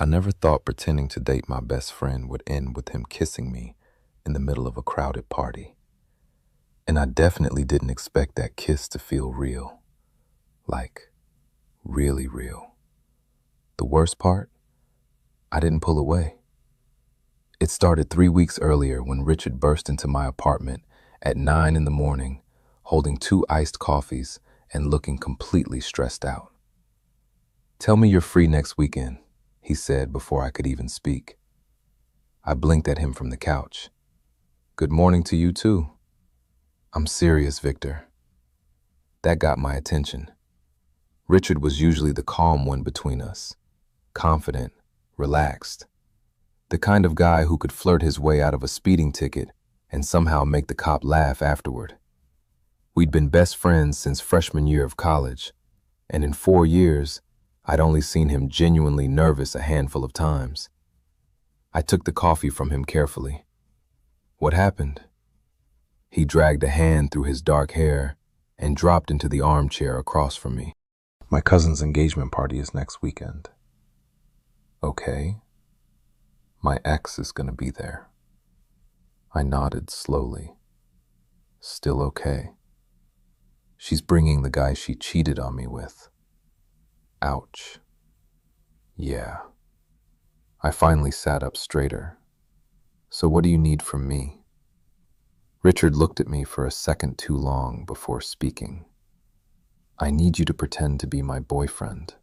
I never thought pretending to date my best friend would end with him kissing me in the middle of a crowded party. And I definitely didn't expect that kiss to feel real. Like, really real. The worst part? I didn't pull away. It started 3 weeks earlier when Richard burst into my apartment at 9 in the morning, holding 2 iced coffees and looking completely stressed out. "Tell me you're free next weekend," he said before I could even speak. I blinked at him from the couch. "Good morning to you too." "I'm serious, Victor." That got my attention. Richard was usually the calm one between us, confident, relaxed, the kind of guy who could flirt his way out of a speeding ticket and somehow make the cop laugh afterward. We'd been best friends since freshman year of college, and in 4 years, I'd only seen him genuinely nervous a handful of times. I took the coffee from him carefully. "What happened?" He dragged a hand through his dark hair and dropped into the armchair across from me. "My cousin's engagement party is next weekend." "Okay. My ex is gonna be there." I nodded slowly. "Still okay." "She's bringing the guy she cheated on me with." Ouch. Yeah. I finally sat up straighter. "So what do you need from me?" Richard looked at me for a second too long before speaking. "I need you to pretend to be my boyfriend."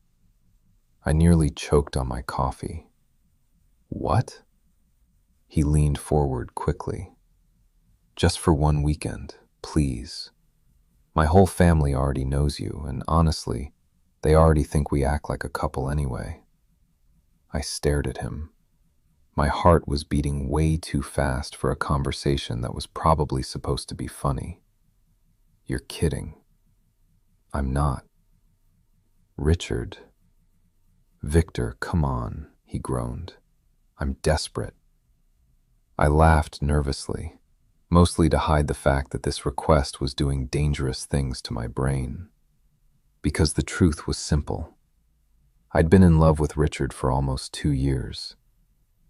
I nearly choked on my coffee. "What?" He leaned forward quickly. "Just for one weekend, please. My whole family already knows you, and honestly, they already think we act like a couple anyway." I stared at him. My heart was beating way too fast for a conversation that was probably supposed to be funny. "You're kidding." "I'm not." "Richard." "Victor, come on," he groaned. "I'm desperate." I laughed nervously, mostly to hide the fact that this request was doing dangerous things to my brain. Because the truth was simple. I'd been in love with Richard for almost 2 years.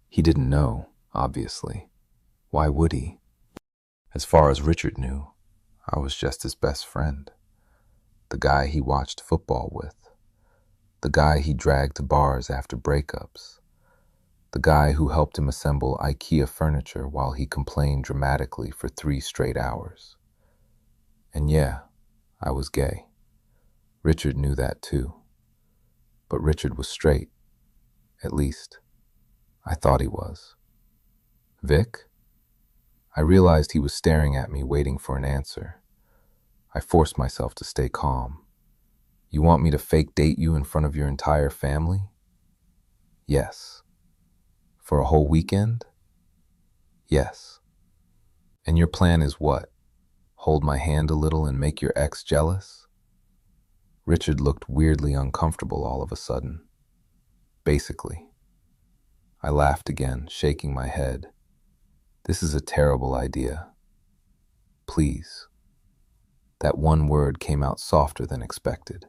He didn't know, obviously. Why would he? As far as Richard knew, I was just his best friend. The guy he watched football with. The guy he dragged to bars after breakups. The guy who helped him assemble IKEA furniture while he complained dramatically for 3 straight hours. And yeah, I was gay. Richard knew that too. But Richard was straight. At least, I thought he was. "Vic?" I realized he was staring at me, waiting for an answer. I forced myself to stay calm. "You want me to fake date you in front of your entire family?" "Yes." "For a whole weekend?" "Yes." "And your plan is what? Hold my hand a little and make your ex jealous?" Richard looked weirdly uncomfortable all of a sudden. "Basically." I laughed again, shaking my head. "This is a terrible idea. Please." That one word came out softer than expected.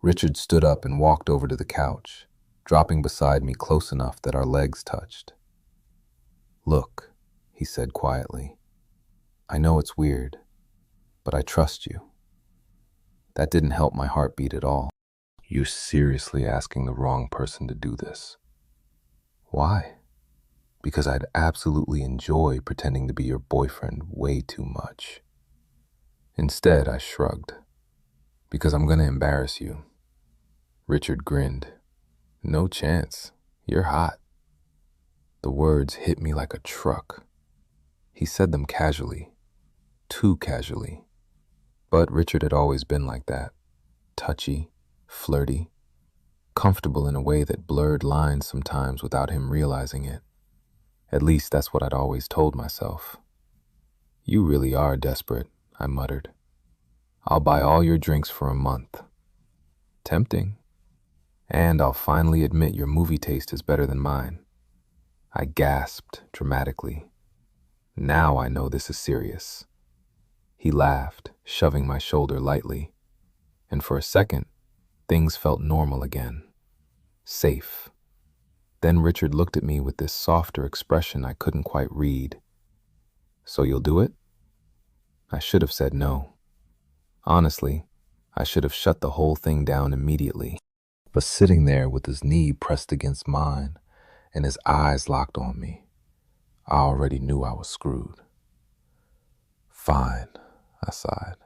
Richard stood up and walked over to the couch, dropping beside me close enough that our legs touched. "Look," he said quietly. "I know it's weird, but I trust you." That didn't help my heartbeat at all. "You're seriously asking the wrong person to do this." "Why?" "Because I'd absolutely enjoy pretending to be your boyfriend way too much." Instead, I shrugged. "Because I'm gonna embarrass you." Richard grinned. "No chance. You're hot." The words hit me like a truck. He said them casually, too casually. But Richard had always been like that. Touchy, flirty, comfortable in a way that blurred lines sometimes without him realizing it. At least that's what I'd always told myself. "You really are desperate," I muttered. "I'll buy all your drinks for a month." Tempting. "And I'll finally admit your movie taste is better than mine." I gasped dramatically. Now I know this is serious. He laughed, shoving my shoulder lightly, and for a second, things felt normal again. Safe. Then Richard looked at me with this softer expression I couldn't quite read. So you'll do it? I should have said no. Honestly, I should have shut the whole thing down immediately. But sitting there with his knee pressed against mine and his eyes locked on me, I already knew I was screwed. Fine, I sighed.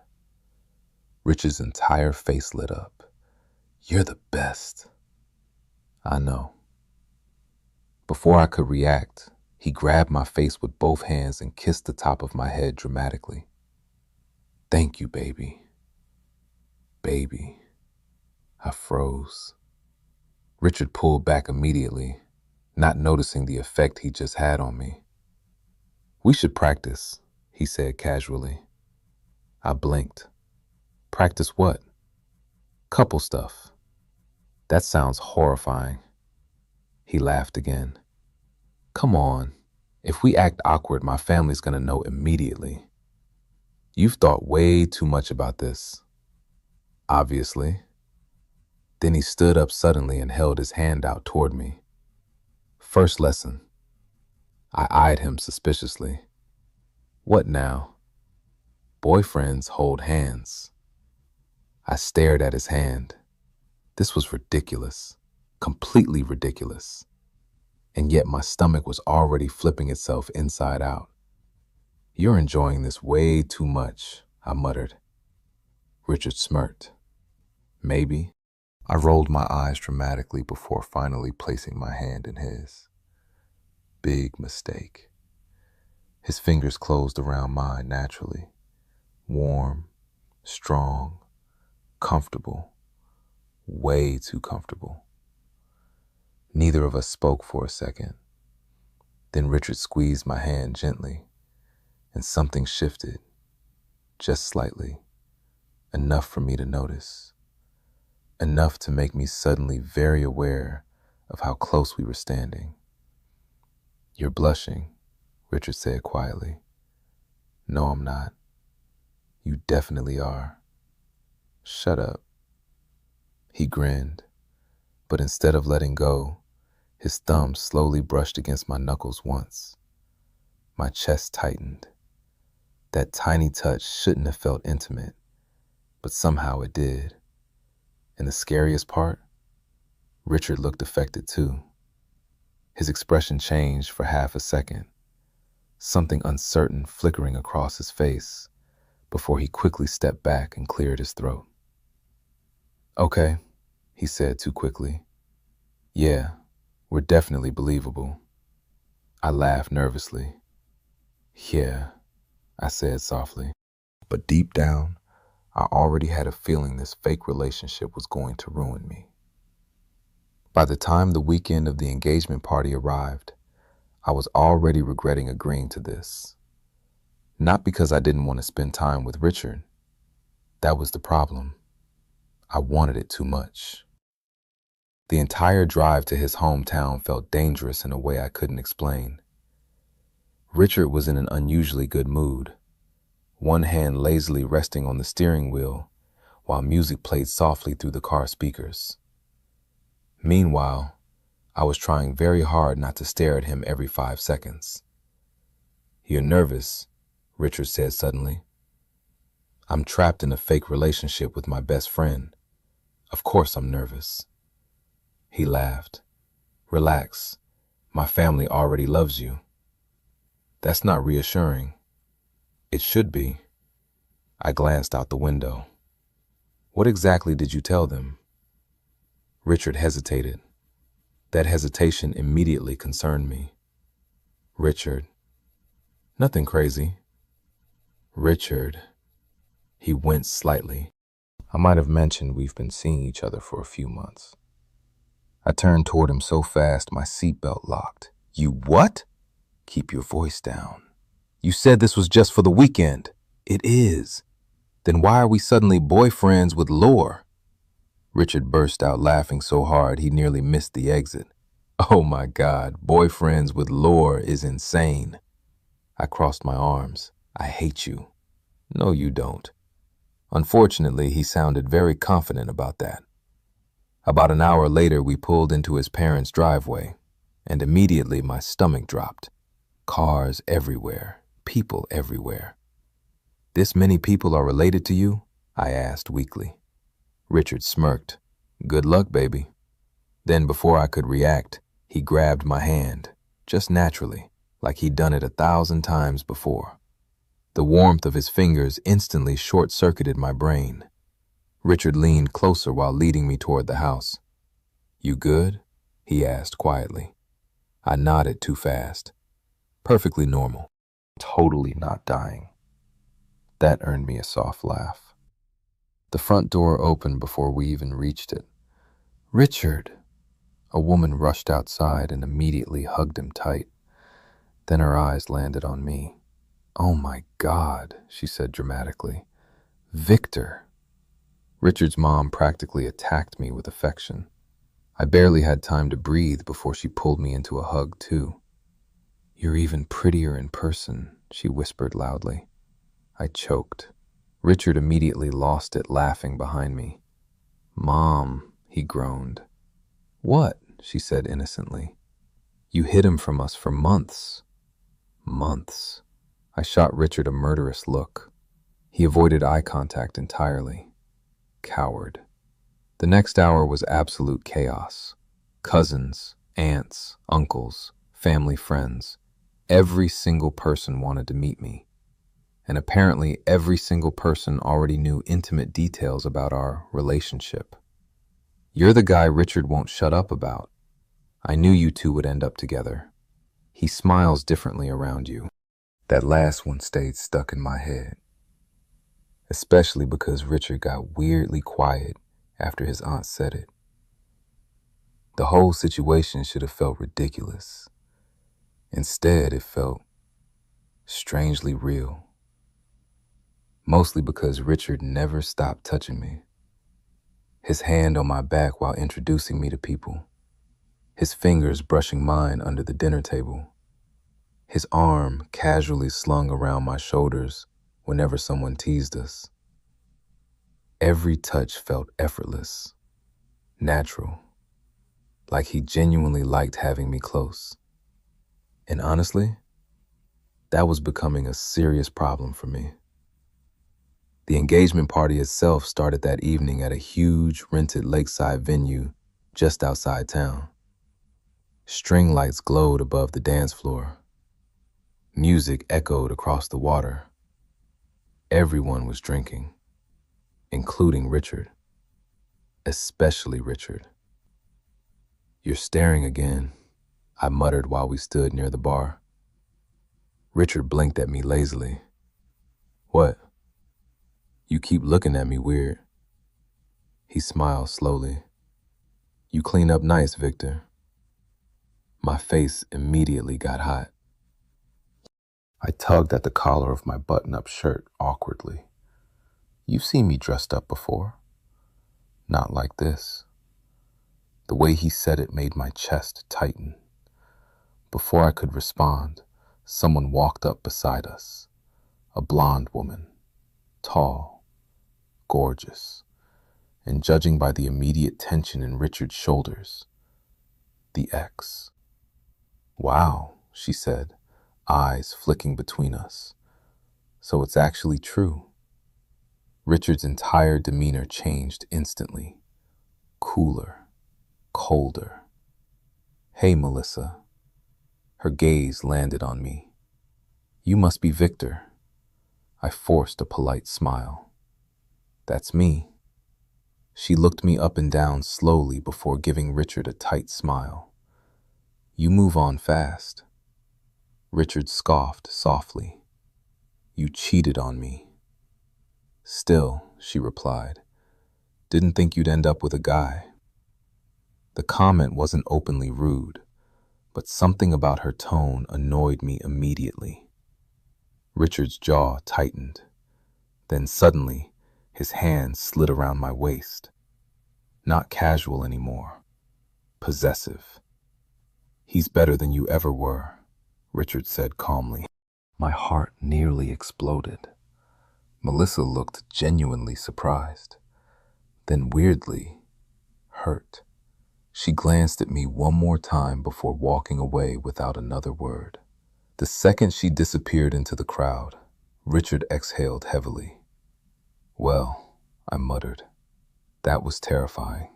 Rich's entire face lit up. You're the best. I know. Before I could react, he grabbed my face with both hands and kissed the top of my head dramatically. Thank you, baby. Baby. I froze. Richard pulled back immediately, not noticing the effect he just had on me. We should practice, he said casually. I blinked. Practice what? Couple stuff. That sounds horrifying. He laughed again. Come on. If we act awkward, my family's gonna know immediately. You've thought way too much about this. Obviously. Then he stood up suddenly and held his hand out toward me. First lesson. I eyed him suspiciously. What now? Boyfriends hold hands. I stared at his hand. This was ridiculous. Completely ridiculous. And yet my stomach was already flipping itself inside out. You're enjoying this way too much, I muttered. Richard smirked. Maybe. I rolled my eyes dramatically before finally placing my hand in his. Big mistake. His fingers closed around mine naturally. Warm, strong, comfortable. Way too comfortable. Neither of us spoke for a second. Then Richard squeezed my hand gently, and something shifted, just slightly, enough for me to notice, enough to make me suddenly very aware of how close we were standing. You're blushing, Richard said quietly. No, I'm not. You definitely are. Shut up. He grinned, but instead of letting go, his thumb slowly brushed against my knuckles once. My chest tightened. That tiny touch shouldn't have felt intimate, but somehow it did. And the scariest part? Richard looked affected too. His expression changed for half a second, something uncertain flickering across his face before he quickly stepped back and cleared his throat. Okay, he said too quickly. Yeah, we're definitely believable. I laughed nervously. Yeah, I said softly. But deep down, I already had a feeling this fake relationship was going to ruin me. By the time the weekend of the engagement party arrived, I was already regretting agreeing to this. Not because I didn't want to spend time with Richard. That was the problem. I wanted it too much. The entire drive to his hometown felt dangerous in a way I couldn't explain. Richard was in an unusually good mood, one hand lazily resting on the steering wheel while music played softly through the car speakers. Meanwhile, I was trying very hard not to stare at him every 5 seconds. You're nervous, Richard said suddenly. I'm trapped in a fake relationship with my best friend. Of course I'm nervous. He laughed. Relax. My family already loves you. That's not reassuring. It should be. I glanced out the window. What exactly did you tell them? Richard hesitated. That hesitation immediately concerned me. Richard. Nothing crazy. Richard. He winced slightly. I might have mentioned we've been seeing each other for a few months. I turned toward him so fast my seatbelt locked. You what? Keep your voice down. You said this was just for the weekend. It is. Then why are we suddenly boyfriends with Lore? Richard burst out laughing so hard he nearly missed the exit. Oh my God, boyfriends with Lore is insane. I crossed my arms. I hate you. No, you don't. Unfortunately, he sounded very confident about that. About an hour later, we pulled into his parents' driveway. And immediately my stomach dropped. Cars everywhere, people everywhere. "This many people are related to you?" I asked weakly. Richard smirked. "Good luck, baby." Then, before I could react, he grabbed my hand, just naturally, like he'd done it 1,000 times before. The warmth of his fingers instantly short-circuited my brain. Richard leaned closer while leading me toward the house. "You good?" he asked quietly. I nodded too fast. Perfectly normal. Totally not dying. That earned me a soft laugh. The front door opened before we even reached it. "Richard!" A woman rushed outside and immediately hugged him tight. Then her eyes landed on me. "Oh my God," she said dramatically. "Victor!" Richard's mom practically attacked me with affection. I barely had time to breathe before she pulled me into a hug, too. "You're even prettier in person," she whispered loudly. I choked. Richard immediately lost it, laughing behind me. "Mom," he groaned. "What?" she said innocently. "You hid him from us for months." Months. I shot Richard a murderous look. He avoided eye contact entirely. Coward. The next hour was absolute chaos. Cousins, aunts, uncles, family friends. Every single person wanted to meet me. And apparently every single person already knew intimate details about our relationship. "You're the guy Richard won't shut up about. I knew you two would end up together. He smiles differently around you." That last one stayed stuck in my head, especially because Richard got weirdly quiet after his aunt said it. The whole situation should have felt ridiculous. Instead, it felt strangely real. Mostly because Richard never stopped touching me. His hand on my back while introducing me to people. His fingers brushing mine under the dinner table. His arm casually slung around my shoulders whenever someone teased us. Every touch felt effortless, natural, like he genuinely liked having me close. And honestly, that was becoming a serious problem for me. The engagement party itself started that evening at a huge rented lakeside venue just outside town. String lights glowed above the dance floor. Music echoed across the water. Everyone was drinking, including Richard. Especially Richard. "You're staring again," I muttered while we stood near the bar. Richard blinked at me lazily. "What? You keep looking at me weird." He smiled slowly. "You clean up nice, Victor." My face immediately got hot. I tugged at the collar of my button-up shirt awkwardly. "You've seen me dressed up before. Not like this." The way he said it made my chest tighten. Before I could respond, someone walked up beside us. A blonde woman, tall, gorgeous, and judging by the immediate tension in Richard's shoulders, the ex. "Wow," she said, eyes flicking between us. "So it's actually true." Richard's entire demeanor changed instantly. Cooler, colder. "Hey, Melissa." Her gaze landed on me. "You must be Victor." I forced a polite smile. "That's me." She looked me up and down slowly before giving Richard a tight smile. "You move on fast." Richard scoffed softly. "You cheated on me." "Still," she replied, "didn't think you'd end up with a guy." The comment wasn't openly rude, but something about her tone annoyed me immediately. Richard's jaw tightened. Then suddenly, his hand slid around my waist. Not casual anymore. Possessive. "He's better than you ever were," Richard said calmly. My heart nearly exploded. Melissa looked genuinely surprised, then weirdly hurt. She glanced at me one more time before walking away without another word. The second she disappeared into the crowd, Richard exhaled heavily. "Well," I muttered. That was terrifying.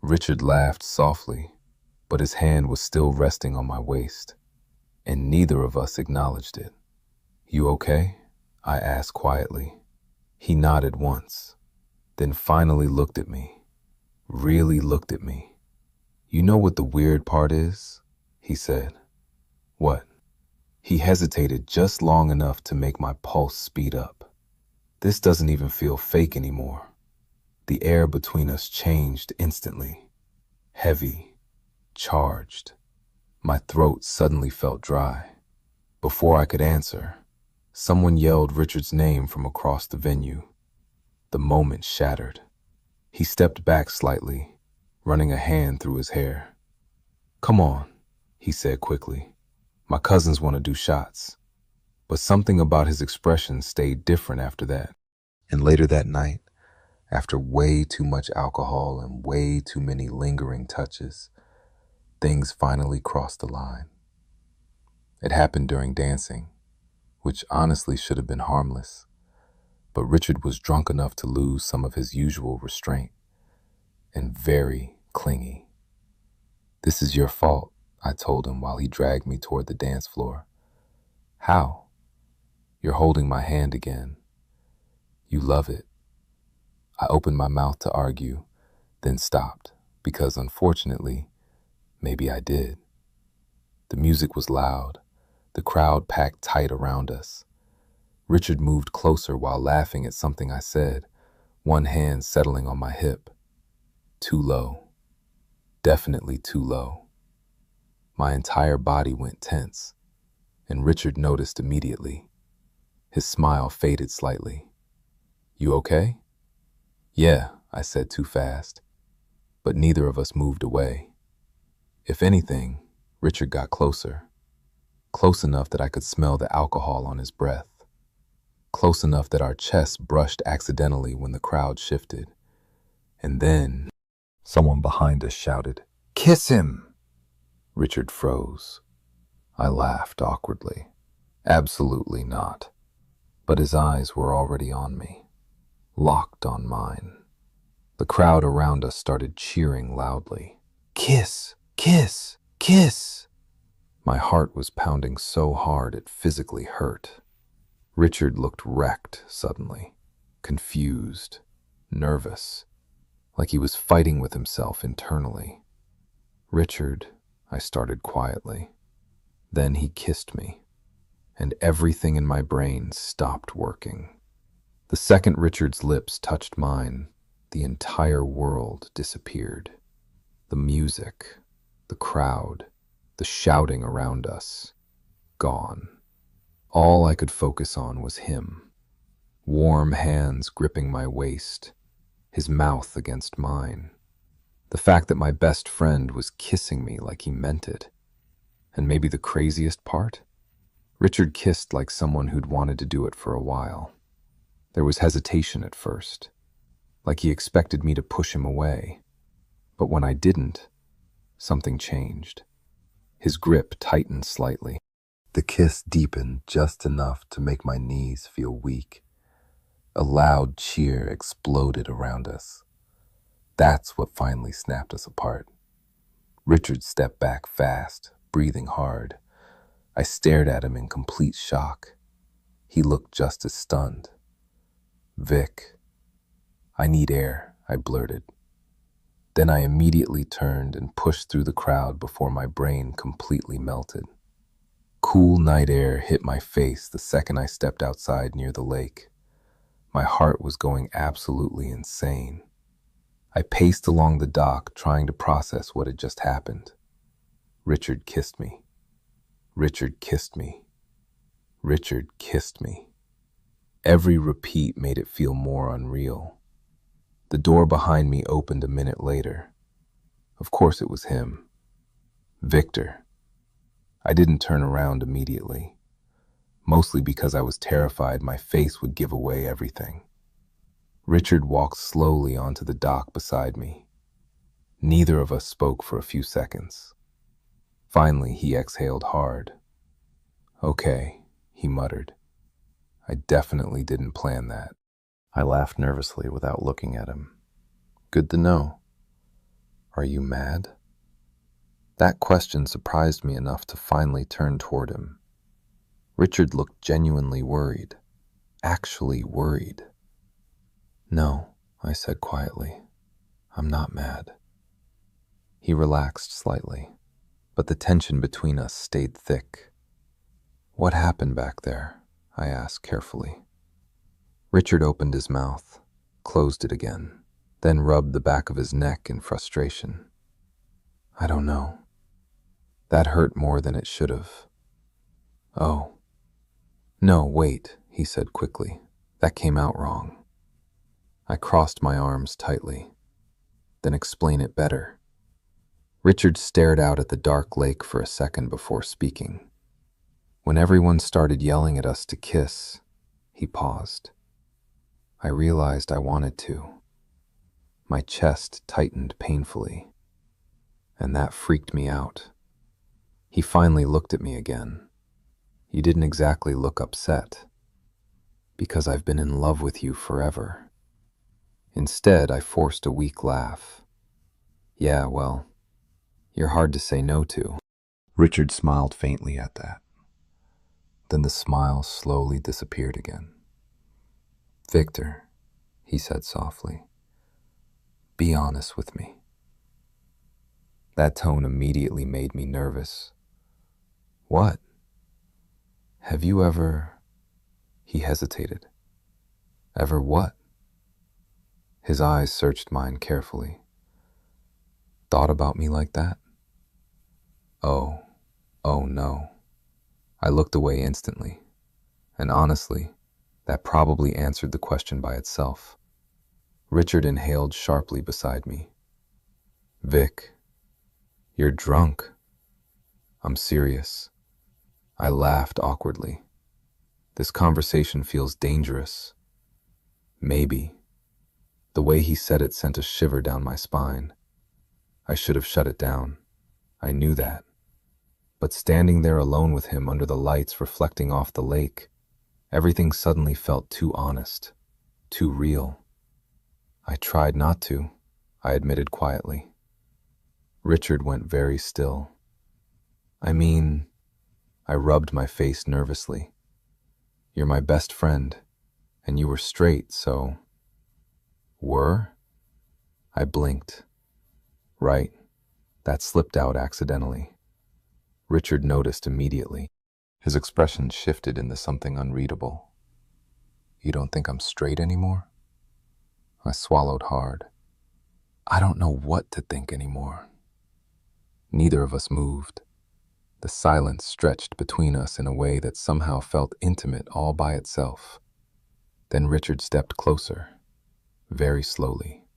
Richard laughed softly, but his hand was still resting on my waist, and neither of us acknowledged it. "You okay?" I asked quietly. He nodded once, then finally looked at me. Really looked at me. "You know what the weird part is?" he said. "What?" He hesitated just long enough to make my pulse speed up. "This doesn't even feel fake anymore." The air between us changed instantly. Heavy, charged. My throat suddenly felt dry. Before I could answer, someone yelled Richard's name from across the venue. The moment shattered. He stepped back slightly, running a hand through his hair. "Come on," he said quickly. "My cousins want to do shots." But something about his expression stayed different after that. And later that night, after way too much alcohol and way too many lingering touches, things finally crossed the line. It happened during dancing, which honestly should have been harmless, but Richard was drunk enough to lose some of his usual restraint, and very clingy. "This is your fault," I told him while he dragged me toward the dance floor. "How?" "You're holding my hand again. You love it." I opened my mouth to argue, then stopped, because unfortunately, maybe I did. The music was loud, the crowd packed tight around us. Richard moved closer while laughing at something I said, one hand settling on my hip. Too low. Definitely too low. My entire body went tense, and Richard noticed immediately. His smile faded slightly. "You okay?" "Yeah," I said too fast, but neither of us moved away. If anything, Richard got closer. Close enough that I could smell the alcohol on his breath. Close enough that our chests brushed accidentally when the crowd shifted. And then, someone behind us shouted, "Kiss him!" Richard froze. I laughed awkwardly. Absolutely not. But his eyes were already on me, locked on mine. The crowd around us started cheering loudly. "Kiss! Kiss! Kiss!" My heart was pounding so hard it physically hurt. Richard looked wrecked suddenly, confused, nervous, like he was fighting with himself internally. "Richard," I started quietly. Then he kissed me, and everything in my brain stopped working. The second Richard's lips touched mine, the entire world disappeared. The music, the crowd, the shouting around us, gone. All I could focus on was him. Warm hands gripping my waist, his mouth against mine. The fact that my best friend was kissing me like he meant it. And maybe the craziest part? Richard kissed like someone who'd wanted to do it for a while. There was hesitation at first, like he expected me to push him away. But when I didn't, something changed. His grip tightened slightly. The kiss deepened just enough to make my knees feel weak. A loud cheer exploded around us. That's what finally snapped us apart. Richard stepped back fast, breathing hard. I stared at him in complete shock. He looked just as stunned. "Vic, I need air," I blurted. Then I immediately turned and pushed through the crowd before my brain completely melted. Cool night air hit my face the second I stepped outside near the lake. My heart was going absolutely insane. I paced along the dock trying to process what had just happened. Richard kissed me. Richard kissed me. Richard kissed me. Every repeat made it feel more unreal. The door behind me opened a minute later. Of course it was him. Victor. I didn't turn around immediately, mostly because I was terrified my face would give away everything. Richard walked slowly onto the dock beside me. Neither of us spoke for a few seconds. Finally, he exhaled hard. "Okay," he muttered. "I definitely didn't plan that." I laughed nervously without looking at him. "Good to know. Are you mad?" That question surprised me enough to finally turn toward him. Richard looked genuinely worried. Actually worried. "No," I said quietly. "I'm not mad." He relaxed slightly, but the tension between us stayed thick. "What happened back there?" I asked carefully. Richard opened his mouth, closed it again, then rubbed the back of his neck in frustration. "I don't know. That hurt more than it should have." "Oh. No, wait," he said quickly. "That came out wrong." I crossed my arms tightly. "Then explain it better." Richard stared out at the dark lake for a second before speaking. When everyone started yelling at us to kiss, he paused. I realized I wanted to. My chest tightened painfully, and that freaked me out. He finally looked at me again. "You didn't exactly look upset." "Because I've been in love with you forever." Instead, I forced a weak laugh. "Yeah, well, you're hard to say no to." Richard smiled faintly at that. Then the smile slowly disappeared again. "Victor," he said softly, "be honest with me." That tone immediately made me nervous. "What?" "Have you ever—" He hesitated. "Ever what?" His eyes searched mine carefully. "Thought about me like that?" Oh, oh no. I looked away instantly, and honestly, that probably answered the question by itself. Richard inhaled sharply beside me. "Vic, you're drunk." "I'm serious." I laughed awkwardly. "This conversation feels dangerous." "Maybe." The way he said it sent a shiver down my spine. I should have shut it down. I knew that. But standing there alone with him under the lights reflecting off the lake, everything suddenly felt too honest, too real. "I tried not to," I admitted quietly. Richard went very still. "I mean," I rubbed my face nervously. "You're my best friend, and you were straight, so—" "Were?" I blinked. "Right. That slipped out accidentally." Richard noticed immediately. His expression shifted into something unreadable. "You don't think I'm straight anymore?" I swallowed hard. I don't know what to think anymore. Neither of us moved. The silence stretched between us in a way that somehow felt intimate all by itself. Then Richard stepped closer, very slowly.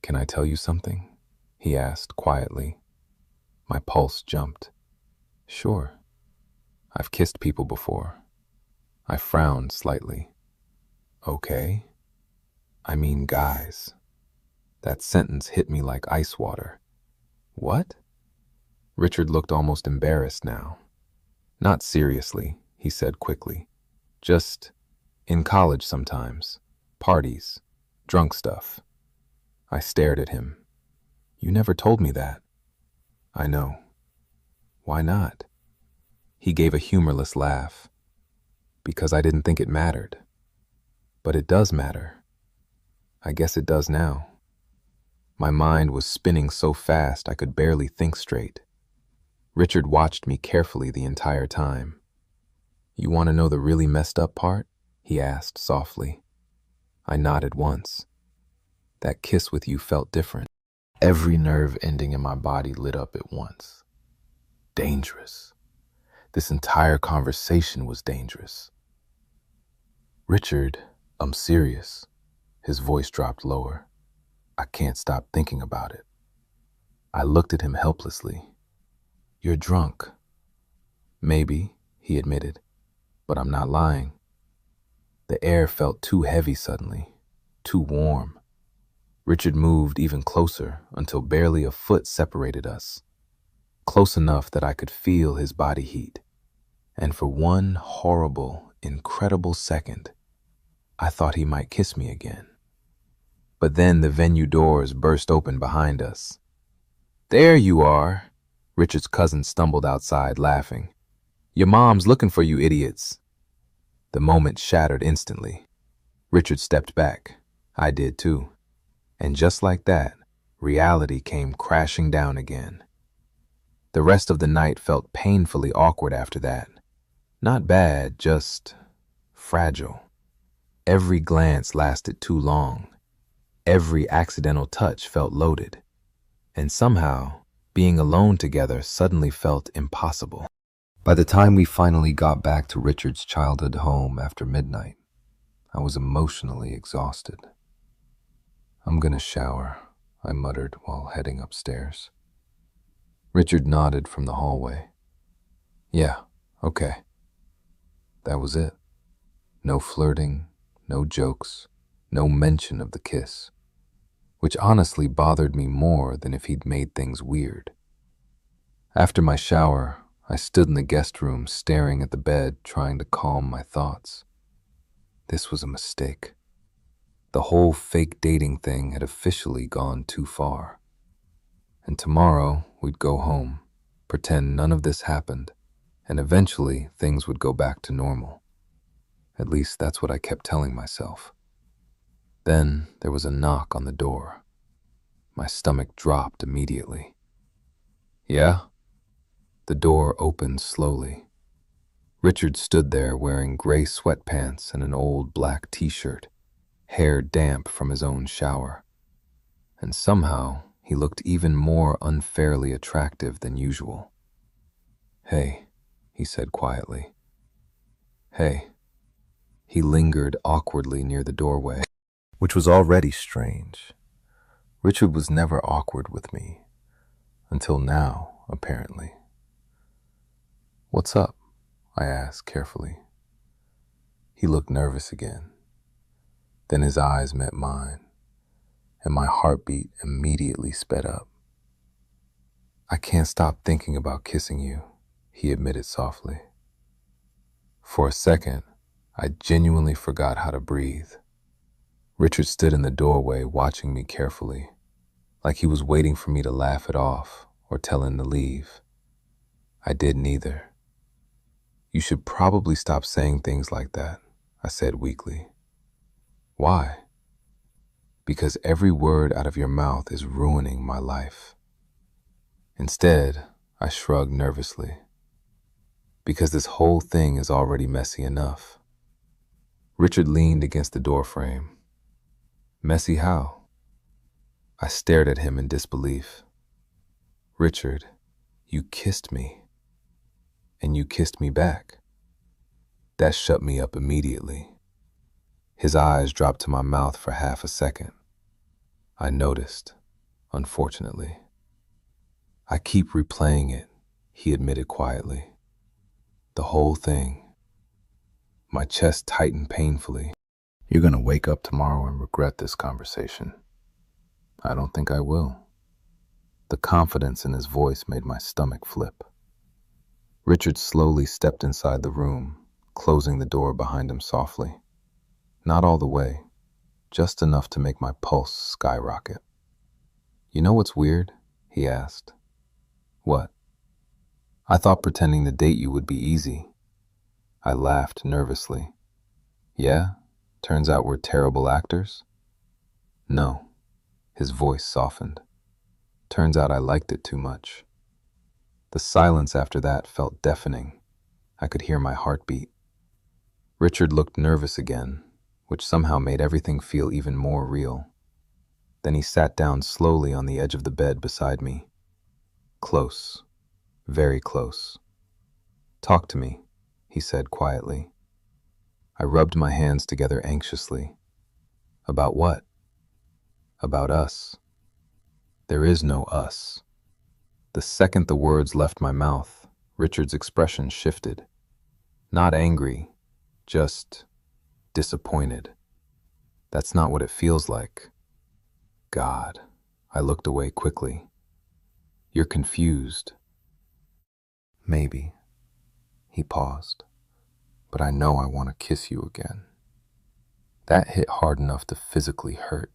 "Can I tell you something?" he asked quietly. My pulse jumped. "Sure." "I've kissed people before." I frowned slightly. "Okay." "I mean guys." That sentence hit me like ice water. "What?" Richard looked almost embarrassed now. "Not seriously," he said quickly. "Just in college sometimes. Parties. Drunk stuff." I stared at him. "You never told me that." "I know." "Why not?" He gave a humorless laugh. "Because I didn't think it mattered." "But it does matter." "I guess it does now." My mind was spinning so fast I could barely think straight. Richard watched me carefully the entire time. "You want to know the really messed up part?" he asked softly. I nodded once. "That kiss with you felt different." Every nerve ending in my body lit up at once. Dangerous. This entire conversation was dangerous. "Richard, I'm serious." His voice dropped lower. "I can't stop thinking about it." I looked at him helplessly. "You're drunk." "Maybe," he admitted, "but I'm not lying." The air felt too heavy suddenly, too warm. Richard moved even closer until barely a foot separated us, close enough that I could feel his body heat. And for one horrible, incredible second, I thought he might kiss me again. But then the venue doors burst open behind us. "There you are!" Richard's cousin stumbled outside, laughing. "Your mom's looking for you idiots." The moment shattered instantly. Richard stepped back. I did too. And just like that, reality came crashing down again. The rest of the night felt painfully awkward after that. Not bad, just fragile. Every glance lasted too long. Every accidental touch felt loaded. And somehow, being alone together suddenly felt impossible. By the time we finally got back to Richard's childhood home after midnight, I was emotionally exhausted. "I'm gonna shower," I muttered while heading upstairs. Richard nodded from the hallway. "Yeah, okay." That was it. No flirting, no jokes, no mention of the kiss, which honestly bothered me more than if he'd made things weird. After my shower, I stood in the guest room staring at the bed, trying to calm my thoughts. This was a mistake. The whole fake dating thing had officially gone too far. And tomorrow, we'd go home, pretend none of this happened, and eventually things would go back to normal. At least that's what I kept telling myself. Then there was a knock on the door. My stomach dropped immediately. "Yeah?" The door opened slowly. Richard stood there wearing gray sweatpants and an old black t-shirt, hair damp from his own shower. And somehow, he looked even more unfairly attractive than usual. "Hey," he said quietly. "Hey." He lingered awkwardly near the doorway, which was already strange. Richard was never awkward with me, until now, apparently. "What's up?" I asked carefully. He looked nervous again. Then his eyes met mine, and my heartbeat immediately sped up. "I can't stop thinking about kissing you," he admitted softly. For a second, I genuinely forgot how to breathe. Richard stood in the doorway watching me carefully, like he was waiting for me to laugh it off or tell him to leave. I did neither. "You should probably stop saying things like that," I said weakly. "Why?" "Because every word out of your mouth is ruining my life." Instead, I shrugged nervously. "Because this whole thing is already messy enough." Richard leaned against the doorframe. "Messy how?" I stared at him in disbelief. "Richard, you kissed me. And you kissed me back." That shut me up immediately. His eyes dropped to my mouth for half a second. I noticed, unfortunately. "I keep replaying it," he admitted quietly. "The whole thing." My chest tightened painfully. "You're gonna wake up tomorrow and regret this conversation." "I don't think I will." The confidence in his voice made my stomach flip. Richard slowly stepped inside the room, closing the door behind him softly. Not all the way, just enough to make my pulse skyrocket. "You know what's weird?" he asked. "What?" "I thought pretending to date you would be easy." I laughed nervously. "Yeah? Turns out we're terrible actors?" "No." His voice softened. "Turns out I liked it too much." The silence after that felt deafening. I could hear my heartbeat. Richard looked nervous again, which somehow made everything feel even more real. Then he sat down slowly on the edge of the bed beside me. Close. Very close. "Talk to me," he said quietly. I rubbed my hands together anxiously. "About what?" "About us." "There is no us." The second the words left my mouth, Richard's expression shifted. Not angry, just disappointed. "That's not what it feels like." God. I looked away quickly. You're confused. Maybe. He paused. But I know I want to kiss you again. That hit hard enough to physically hurt.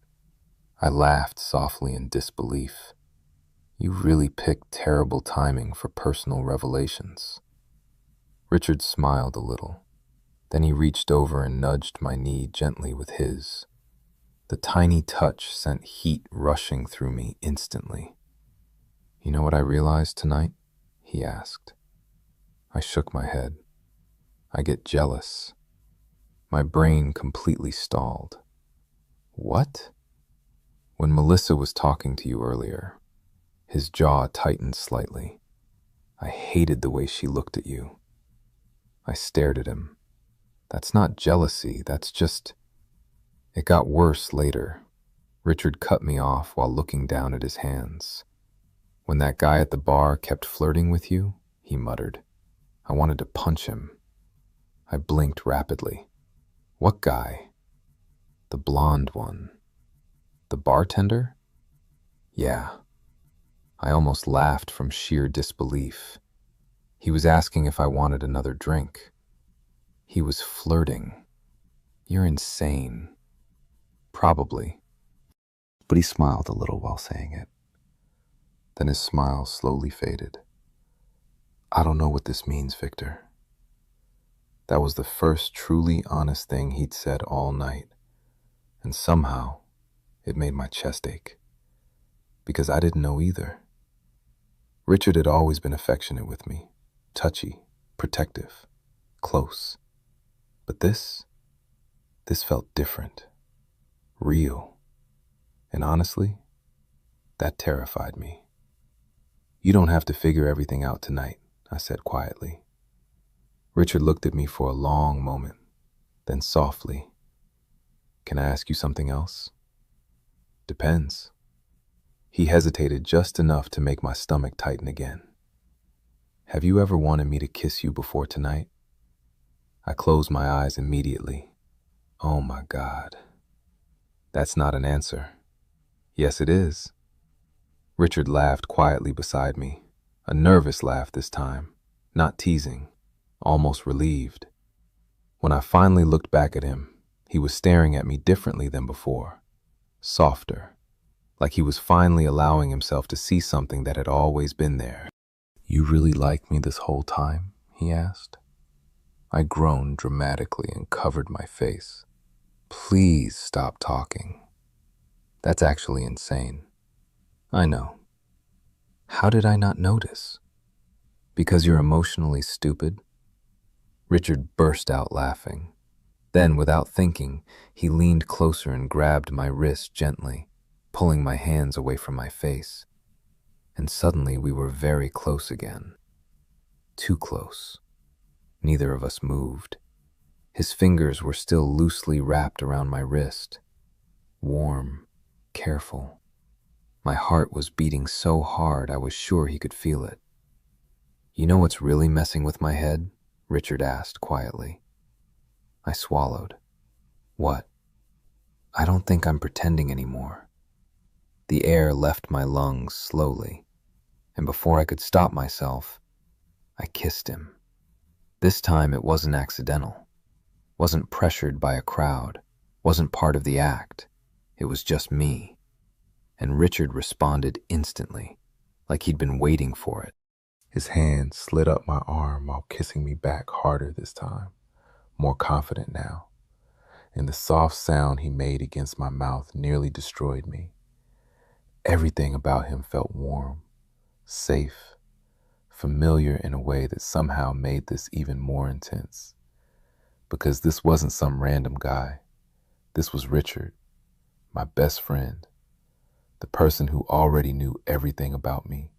I laughed softly in disbelief. You really picked terrible timing for personal revelations. Richard smiled a little. Then he reached over and nudged my knee gently with his. The tiny touch sent heat rushing through me instantly. You know what I realized tonight? He asked. I shook my head. I get jealous. My brain completely stalled. What? When Melissa was talking to you earlier, his jaw tightened slightly. I hated the way she looked at you. I stared at him. That's not jealousy, that's just... It got worse later. Richard cut me off while looking down at his hands. When that guy at the bar kept flirting with you, he muttered. I wanted to punch him. I blinked rapidly. What guy? The blonde one. The bartender? Yeah. I almost laughed from sheer disbelief. He was asking if I wanted another drink. He was flirting. You're insane. Probably. But he smiled a little while saying it. Then his smile slowly faded. I don't know what this means, Victor. That was the first truly honest thing he'd said all night, and somehow it made my chest ache, because I didn't know either. Richard had always been affectionate with me, touchy, protective, close. But this felt different, real, and honestly, that terrified me. You don't have to figure everything out tonight, I said quietly. Richard looked at me for a long moment, then softly, Can I ask you something else? Depends. He hesitated just enough to make my stomach tighten again. Have you ever wanted me to kiss you before tonight? I closed my eyes immediately. Oh my God. That's not an answer. Yes, it is. Richard laughed quietly beside me, a nervous laugh this time, not teasing, almost relieved. When I finally looked back at him, he was staring at me differently than before, softer, like he was finally allowing himself to see something that had always been there. You really liked me this whole time? He asked. I groaned dramatically and covered my face. Please stop talking. That's actually insane. I know. How did I not notice? Because you're emotionally stupid? Richard burst out laughing. Then, without thinking, he leaned closer and grabbed my wrist gently, pulling my hands away from my face. And suddenly we were very close again. Too close. Neither of us moved. His fingers were still loosely wrapped around my wrist. Warm, careful. My heart was beating so hard I was sure he could feel it. You know what's really messing with my head? Richard asked quietly. I swallowed. What? I don't think I'm pretending anymore. The air left my lungs slowly, and before I could stop myself, I kissed him. This time it wasn't accidental, wasn't pressured by a crowd, wasn't part of the act. It was just me. And Richard responded instantly, like he'd been waiting for it. His hand slid up my arm while kissing me back harder this time, more confident now. And the soft sound he made against my mouth nearly destroyed me. Everything about him felt warm, safe, familiar in a way that somehow made this even more intense. Because this wasn't some random guy. This was Richard, my best friend, the person who already knew everything about me.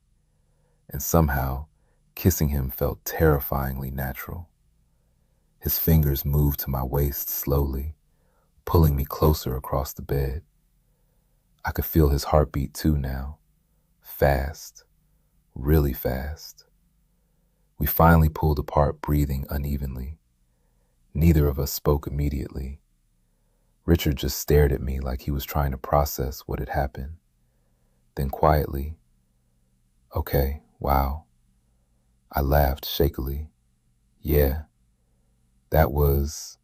And somehow, kissing him felt terrifyingly natural. His fingers moved to my waist slowly, pulling me closer across the bed. I could feel his heartbeat too now, fast, really fast. We finally pulled apart, breathing unevenly. Neither of us spoke immediately. Richard just stared at me like he was trying to process what had happened. Then quietly, "Okay, wow." I laughed shakily. "Yeah, that was..."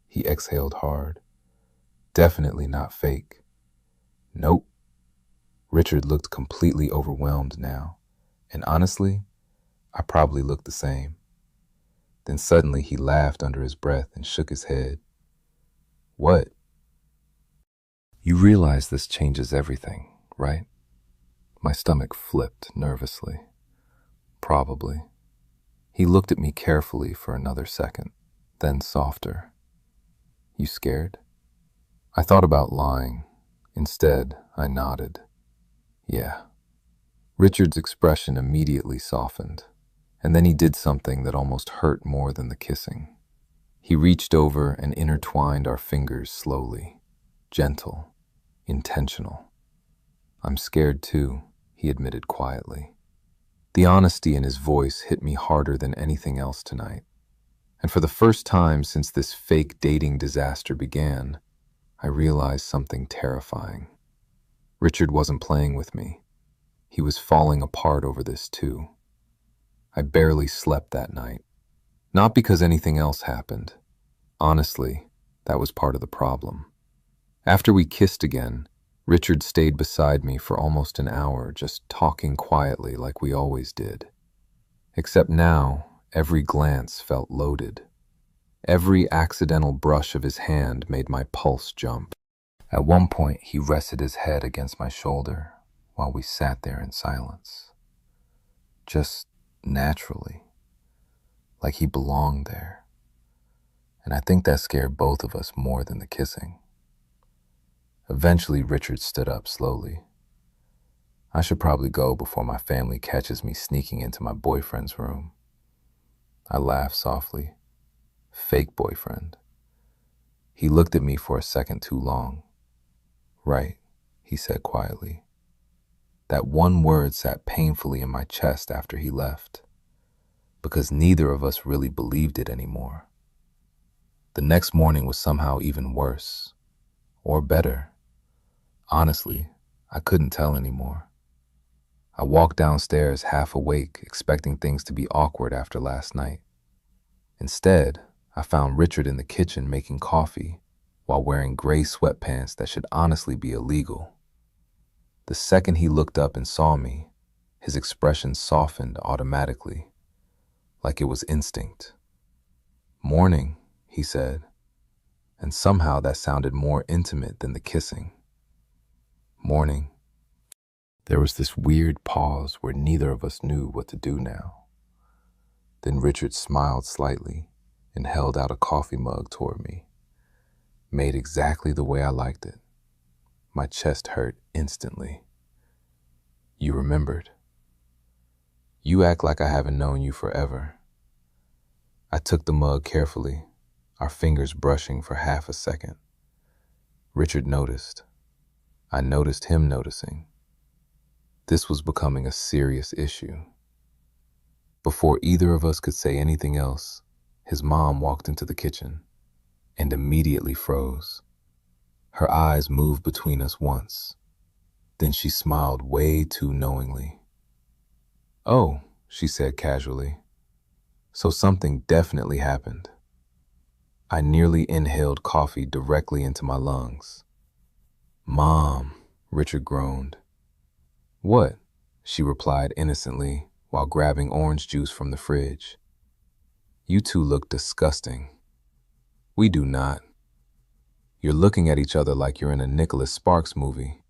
He exhaled hard. "Definitely not fake." "Nope." Richard looked completely overwhelmed now, and honestly, I probably looked the same. Then suddenly he laughed under his breath and shook his head. "What?" "You realize this changes everything, right?" My stomach flipped nervously. "Probably." He looked at me carefully for another second, then softer. "You scared?" I thought about lying. Instead, I nodded. "Yeah." Richard's expression immediately softened, and then he did something that almost hurt more than the kissing. He reached over and intertwined our fingers slowly, gentle, intentional. "I'm scared too," he admitted quietly. The honesty in his voice hit me harder than anything else tonight. And for the first time since this fake dating disaster began, I realized something terrifying. Richard wasn't playing with me. He was falling apart over this too. I barely slept that night. Not because anything else happened. Honestly, that was part of the problem. After we kissed again, Richard stayed beside me for almost an hour, just talking quietly like we always did. Except now, every glance felt loaded. Every accidental brush of his hand made my pulse jump. At one point, he rested his head against my shoulder while we sat there in silence. Just naturally, like he belonged there. And I think that scared both of us more than the kissing. Eventually, Richard stood up slowly. "I should probably go before my family catches me sneaking into my boyfriend's room." I laughed softly. "Fake boyfriend." He looked at me for a second too long. "Right," he said quietly. That one word sat painfully in my chest after he left, because neither of us really believed it anymore. The next morning was somehow even worse, or better. Honestly, I couldn't tell anymore. I walked downstairs half awake, expecting things to be awkward after last night. Instead, I found Richard in the kitchen making coffee while wearing gray sweatpants that should honestly be illegal. The second he looked up and saw me, his expression softened automatically, like it was instinct. "Morning," he said, and somehow that sounded more intimate than the kissing. "Morning." There was this weird pause where neither of us knew what to do now. Then Richard smiled slightly and held out a coffee mug toward me, made exactly the way I liked it. My chest hurt instantly. "You remembered." "You act like I haven't known you forever." I took the mug carefully, our fingers brushing for half a second. Richard noticed. I noticed him noticing. This was becoming a serious issue. Before either of us could say anything else, his mom walked into the kitchen and immediately froze. Her eyes moved between us once. Then she smiled way too knowingly. "Oh," she said casually. "So something definitely happened." I nearly inhaled coffee directly into my lungs. "Mom," Richard groaned. "What?" she replied innocently while grabbing orange juice from the fridge. "You two look disgusting." "We do not." "You're looking at each other like you're in a Nicholas Sparks movie."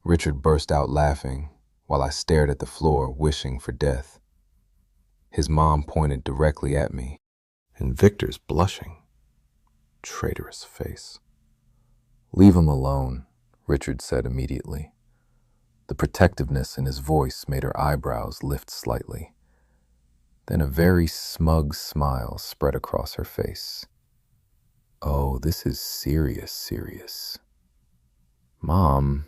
Richard burst out laughing while I stared at the floor, wishing for death. His mom pointed directly at me, and Victor's blushing. Traitorous face. "Leave him alone," Richard said immediately. The protectiveness in his voice made her eyebrows lift slightly. Then a very smug smile spread across her face. "Oh, this is serious, serious." "Mom."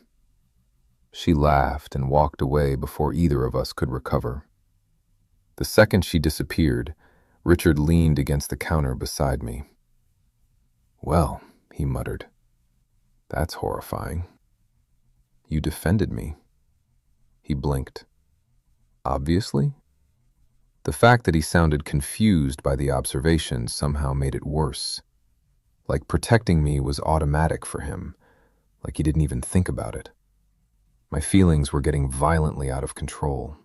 She laughed and walked away before either of us could recover. The second she disappeared, Richard leaned against the counter beside me. "Well," he muttered. That's horrifying. You defended me. He blinked. Obviously? The fact that he sounded confused by the observation somehow made it worse. Like protecting me was automatic for him, like he didn't even think about it. My feelings were getting violently out of control.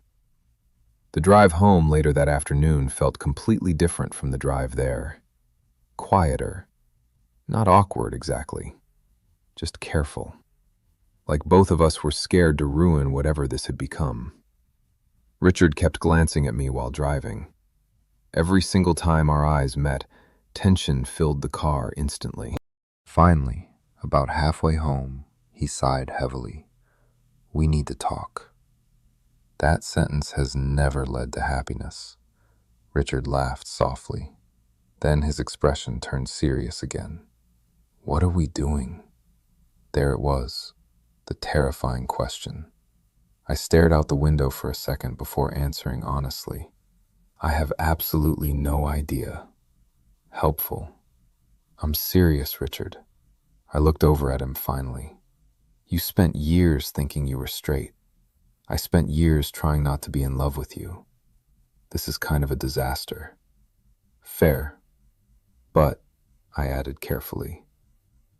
The drive home later that afternoon felt completely different from the drive there. Quieter. Not awkward exactly. Just careful. Like both of us were scared to ruin whatever this had become. Richard kept glancing at me while driving. Every single time our eyes met, tension filled the car instantly. Finally, about halfway home, he sighed heavily. We need to talk. That sentence has never led to happiness. Richard laughed softly. Then his expression turned serious again. What are we doing? There it was, the terrifying question. I stared out the window for a second before answering honestly. I have absolutely no idea. Helpful. I'm serious, Richard. I looked over at him finally. You spent years thinking you were straight. I spent years trying not to be in love with you. This is kind of a disaster. Fair. But, I added carefully,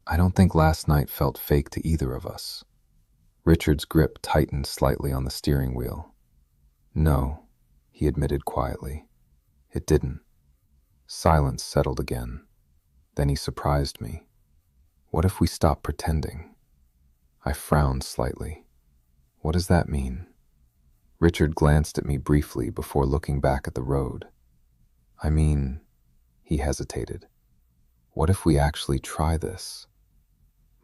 I don't think last night felt fake to either of us. Richard's grip tightened slightly on the steering wheel. No, he admitted quietly. It didn't. Silence settled again. Then he surprised me. What if we stop pretending? I frowned slightly. What does that mean? Richard glanced at me briefly before looking back at the road. I mean, he hesitated. What if we actually try this?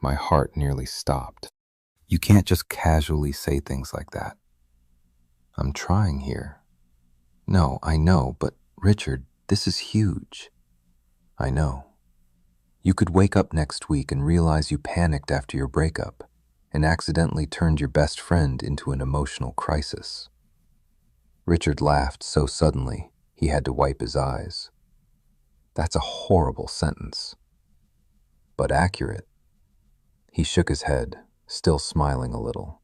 My heart nearly stopped. You can't just casually say things like that. I'm trying here. No, I know, but Richard, this is huge. I know. You could wake up next week and realize you panicked after your breakup and accidentally turned your best friend into an emotional crisis. Richard laughed so suddenly he had to wipe his eyes. That's a horrible sentence, but accurate. He shook his head, still smiling a little,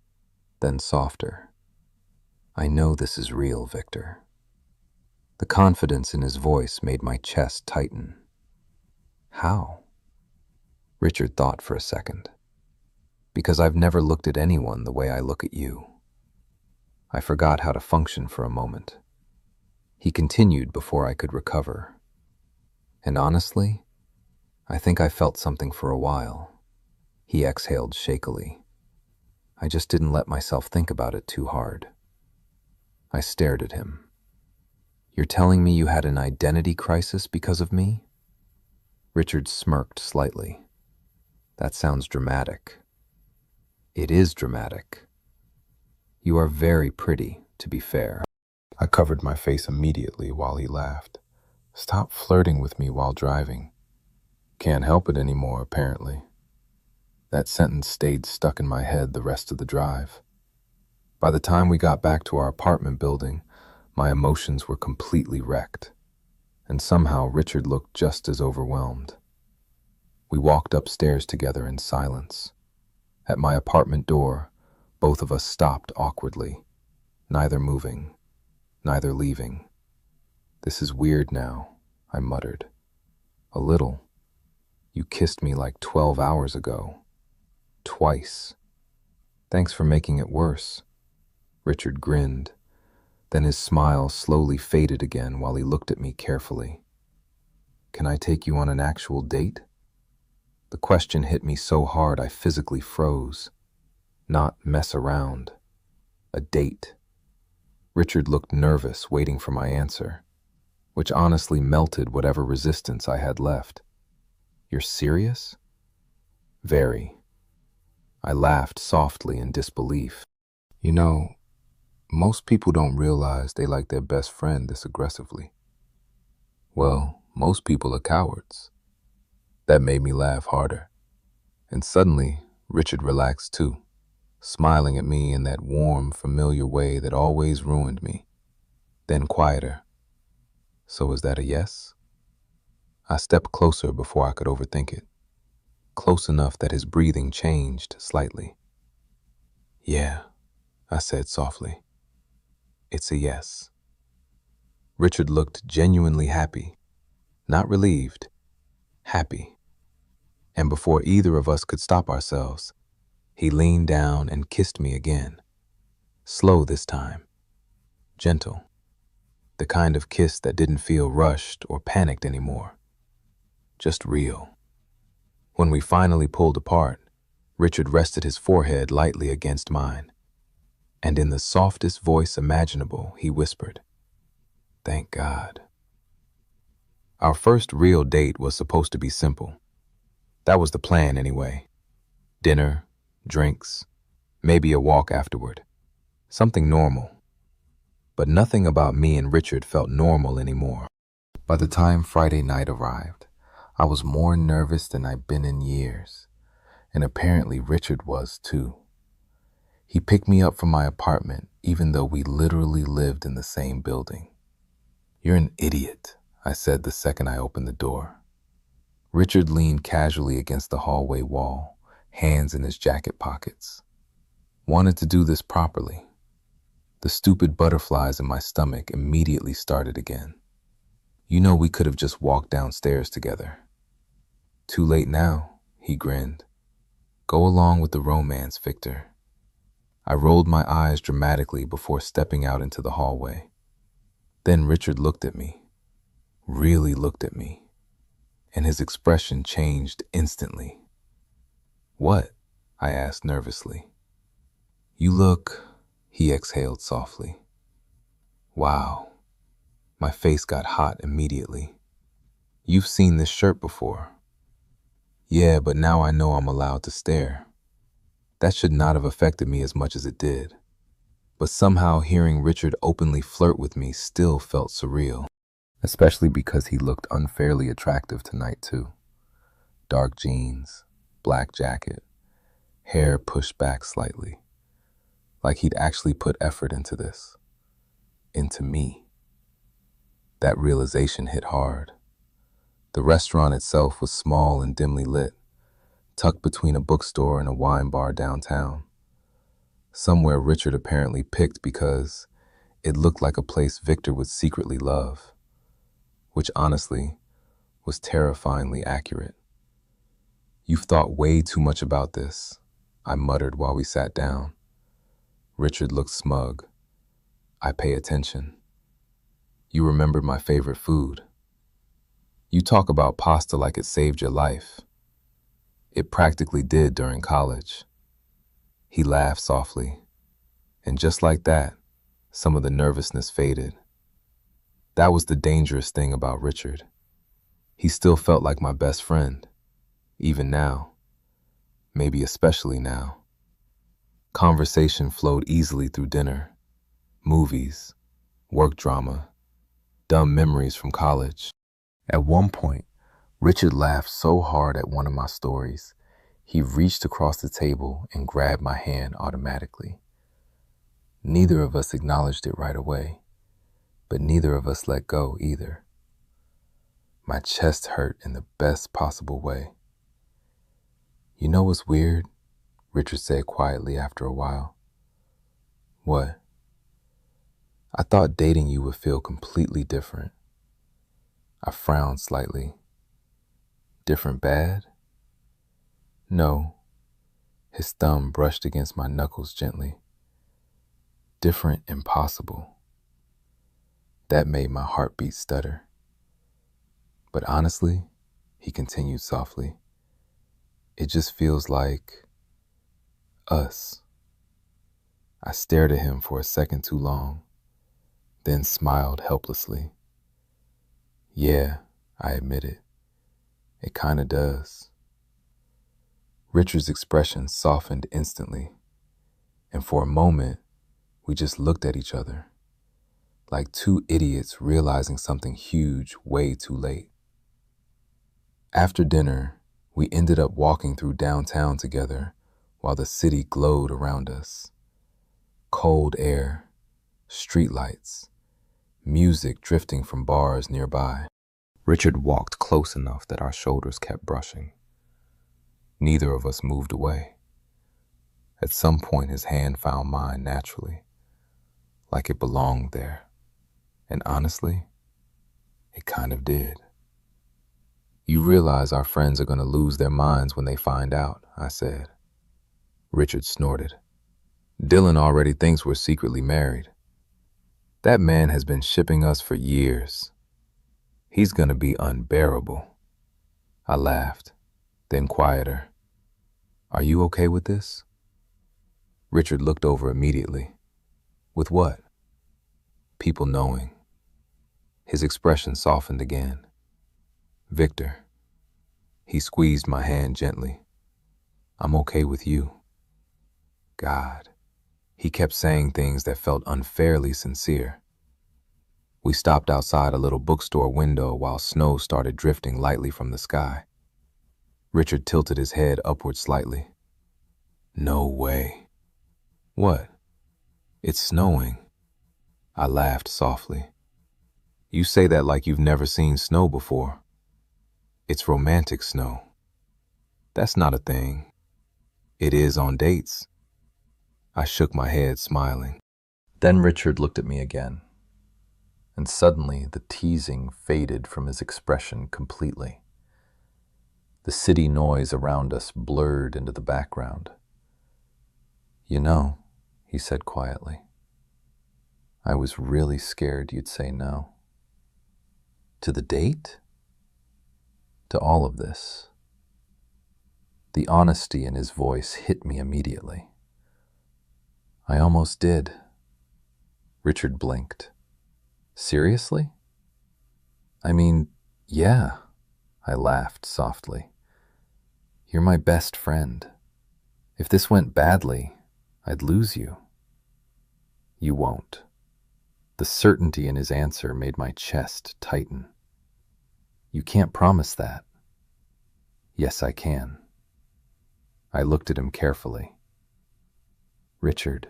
then softer. I know this is real, Victor. The confidence in his voice made my chest tighten. How? Richard thought for a second. Because I've never looked at anyone the way I look at you. I forgot how to function for a moment. He continued before I could recover. And honestly, I think I felt something for a while. He exhaled shakily. I just didn't let myself think about it too hard. I stared at him. You're telling me you had an identity crisis because of me? Richard smirked slightly. That sounds dramatic. It is dramatic. You are very pretty, to be fair. I covered my face immediately while he laughed. Stop flirting with me while driving. Can't help it anymore, apparently. That sentence stayed stuck in my head the rest of the drive. By the time we got back to our apartment building, my emotions were completely wrecked. And somehow Richard looked just as overwhelmed. We walked upstairs together in silence. At my apartment door, both of us stopped awkwardly, neither moving, neither leaving. This is weird now, I muttered. A little. You kissed me like 12 hours ago. Twice. Thanks for making it worse. Richard grinned. Then his smile slowly faded again while he looked at me carefully. Can I take you on an actual date? The question hit me so hard I physically froze. Not mess around. A date. Richard looked nervous, waiting for my answer, which honestly melted whatever resistance I had left. You're serious? Very. I laughed softly in disbelief. You know, most people don't realize they like their best friend this aggressively. Well, most people are cowards. That made me laugh harder. And suddenly, Richard relaxed too, smiling at me in that warm, familiar way that always ruined me. Then quieter. So is that a yes? I stepped closer before I could overthink it. close enough that his breathing changed slightly. "Yeah," I said softly. "It's a yes." Richard looked genuinely happy, not relieved, happy. And before either of us could stop ourselves, he leaned down and kissed me again. Slow this time, gentle, the kind of kiss that didn't feel rushed or panicked anymore, just real. When we finally pulled apart, Richard rested his forehead lightly against mine, and in the softest voice imaginable, he whispered, "Thank God." Our first real date was supposed to be simple. That was the plan anyway. Dinner, drinks, maybe a walk afterward. Something normal. But nothing about me and Richard felt normal anymore. By the time Friday night arrived, I was more nervous than I'd been in years, and apparently Richard was too. He picked me up from my apartment, even though we literally lived in the same building. "You're an idiot," I said the second I opened the door. Richard leaned casually against the hallway wall, hands in his jacket pockets. Wanted to do this properly. The stupid butterflies in my stomach immediately started again. "You know we could have just walked downstairs together." "Too late now," he grinned. "Go along with the romance, Victor." I rolled my eyes dramatically before stepping out into the hallway. Then Richard looked at me, really looked at me, and his expression changed instantly. "What?" I asked nervously. "You look," he exhaled softly. "Wow." My face got hot immediately. "You've seen this shirt before." "Yeah, but now I know I'm allowed to stare." That should not have affected me as much as it did. But somehow hearing Richard openly flirt with me still felt surreal, especially because he looked unfairly attractive tonight too. Dark jeans, black jacket, hair pushed back slightly, like he'd actually put effort into this, into me. That realization hit hard. The restaurant itself was small and dimly lit, tucked between a bookstore and a wine bar downtown. Somewhere Richard apparently picked because it looked like a place Victor would secretly love, which honestly was terrifyingly accurate. "You've thought way too much about this," I muttered while we sat down. Richard looked smug. "I pay attention. You remembered my favorite food. You talk about pasta like it saved your life. It practically did during college." He laughed softly, and just like that, some of the nervousness faded. That was the dangerous thing about Richard. He still felt like my best friend, even now, maybe especially now. Conversation flowed easily through dinner, movies, work drama, dumb memories from college. At one point, Richard laughed so hard at one of my stories, he reached across the table and grabbed my hand automatically. Neither of us acknowledged it right away, but neither of us let go either. My chest hurt in the best possible way. "You know what's weird?" Richard said quietly after a while. "What?" "I thought dating you would feel completely different." I frowned slightly. "Different bad?" "No." His thumb brushed against my knuckles gently. "Different impossible." That made my heartbeat stutter. "But honestly," he continued softly, "it just feels like us." I stared at him for a second too long, then smiled helplessly. "Yeah," I admitted, "it kinda does." Richard's expression softened instantly, and for a moment, we just looked at each other, like two idiots realizing something huge way too late. After dinner, we ended up walking through downtown together while the city glowed around us. Cold air, streetlights, music drifting from bars nearby. Richard walked close enough that our shoulders kept brushing. Neither of us moved away. At some point, his hand found mine naturally, like it belonged there. And honestly, it kind of did. You realize our friends are going to lose their minds when they find out, I said. Richard snorted. Dylan already thinks we're secretly married. That man has been shipping us for years. He's going to be unbearable. I laughed, then quieter. Are you okay with this? Richard looked over immediately. With what? People knowing. His expression softened again. Victor. He squeezed my hand gently. I'm okay with you. God. He kept saying things that felt unfairly sincere. We stopped outside a little bookstore window while snow started drifting lightly from the sky. Richard tilted his head upward slightly. No way. What? It's snowing. I laughed softly. You say that like you've never seen snow before. It's romantic snow. That's not a thing. It is on dates. I shook my head, smiling. Then Richard looked at me again, and suddenly the teasing faded from his expression completely. The city noise around us blurred into the background. You know, he said quietly, I was really scared you'd say no. To the date? To all of this. The honesty in his voice hit me immediately. I almost did. Richard blinked. Seriously? I mean, yeah, I laughed softly. You're my best friend. If this went badly, I'd lose you. You won't. The certainty in his answer made my chest tighten. You can't promise that. Yes, I can. I looked at him carefully. Richard.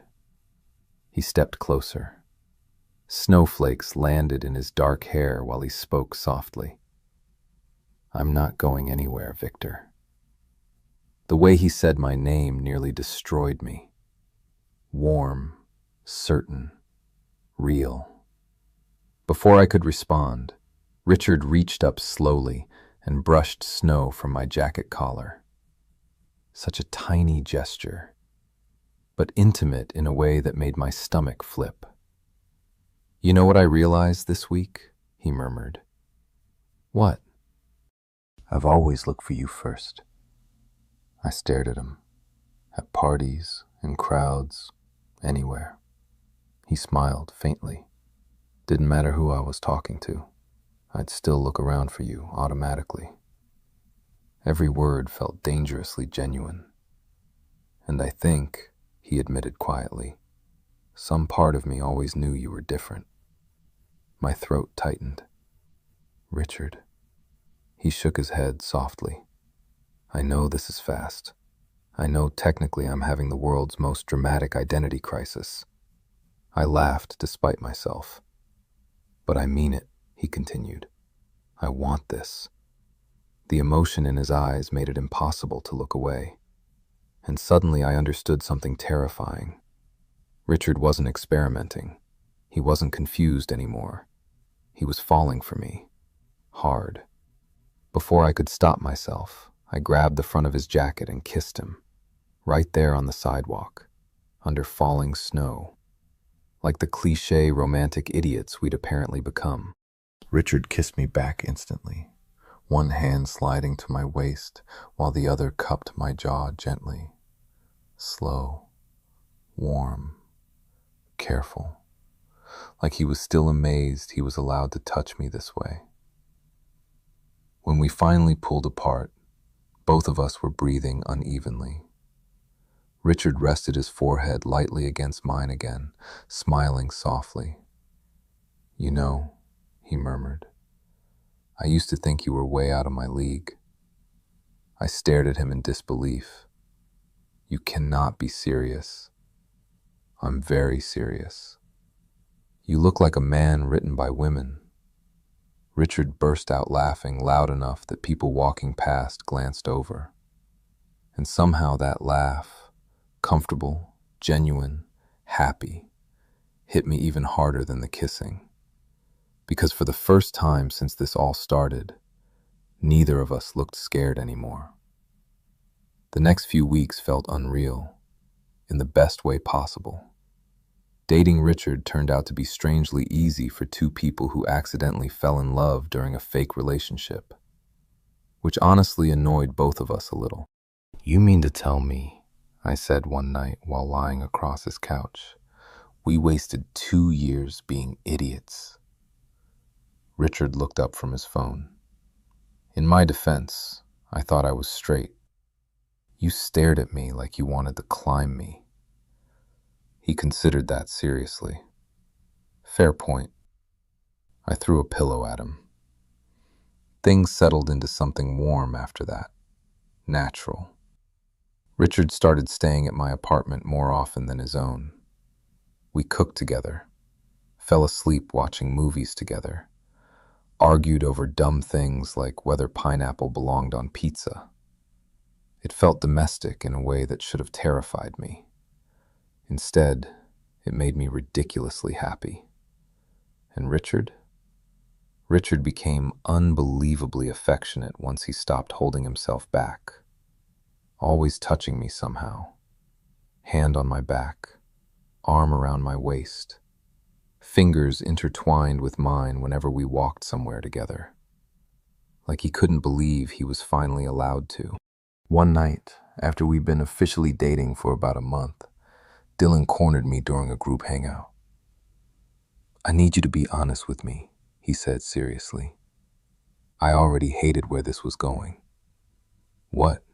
He stepped closer. Snowflakes landed in his dark hair while he spoke softly. I'm not going anywhere, Victor. The way he said my name nearly destroyed me. Warm, certain, real. Before I could respond, Richard reached up slowly and brushed snow from my jacket collar. Such a tiny gesture, but intimate in a way that made my stomach flip. You know what I realized this week? He murmured. What? I've always looked for you first. I stared at him. At parties, in crowds, anywhere. He smiled faintly. Didn't matter who I was talking to. I'd still look around for you automatically. Every word felt dangerously genuine. And I think, he admitted quietly, some part of me always knew you were different. My throat tightened. Richard. He shook his head softly. I know this is fast. I know technically I'm having the world's most dramatic identity crisis. I laughed despite myself. But I mean it, he continued. I want this. The emotion in his eyes made it impossible to look away. And suddenly I understood something terrifying. Richard wasn't experimenting. He wasn't confused anymore. He was falling for me. Hard. Before I could stop myself, I grabbed the front of his jacket and kissed him. Right there on the sidewalk, under falling snow. Like the cliché romantic idiots we'd apparently become. Richard kissed me back instantly, one hand sliding to my waist while the other cupped my jaw gently. Slow, warm, careful. Like he was still amazed he was allowed to touch me this way. When we finally pulled apart, both of us were breathing unevenly. Richard rested his forehead lightly against mine again, smiling softly. You know, he murmured, I used to think you were way out of my league. I stared at him in disbelief. You cannot be serious. I'm very serious. You look like a man written by women. Richard burst out laughing loud enough that people walking past glanced over. And somehow that laugh, comfortable, genuine, happy, hit me even harder than the kissing. Because for the first time since this all started, neither of us looked scared anymore. The next few weeks felt unreal, in the best way possible. Dating Richard turned out to be strangely easy for two people who accidentally fell in love during a fake relationship, which honestly annoyed both of us a little. "You mean to tell me," I said one night while lying across his couch, "we wasted 2 years being idiots?" Richard looked up from his phone. In my defense, I thought I was straight. "You stared at me like you wanted to climb me." He considered that seriously. Fair point. I threw a pillow at him. Things settled into something warm after that. Natural. Richard started staying at my apartment more often than his own. We cooked together, fell asleep watching movies together, argued over dumb things like whether pineapple belonged on pizza. It felt domestic in a way that should have terrified me. Instead, it made me ridiculously happy. And Richard? Richard became unbelievably affectionate once he stopped holding himself back, always touching me somehow. Hand on my back, arm around my waist, fingers intertwined with mine whenever we walked somewhere together. Like he couldn't believe he was finally allowed to. One night, after we'd been officially dating for about a month, Dylan cornered me during a group hangout. "I need you to be honest with me," he said seriously. I already hated where this was going. "What?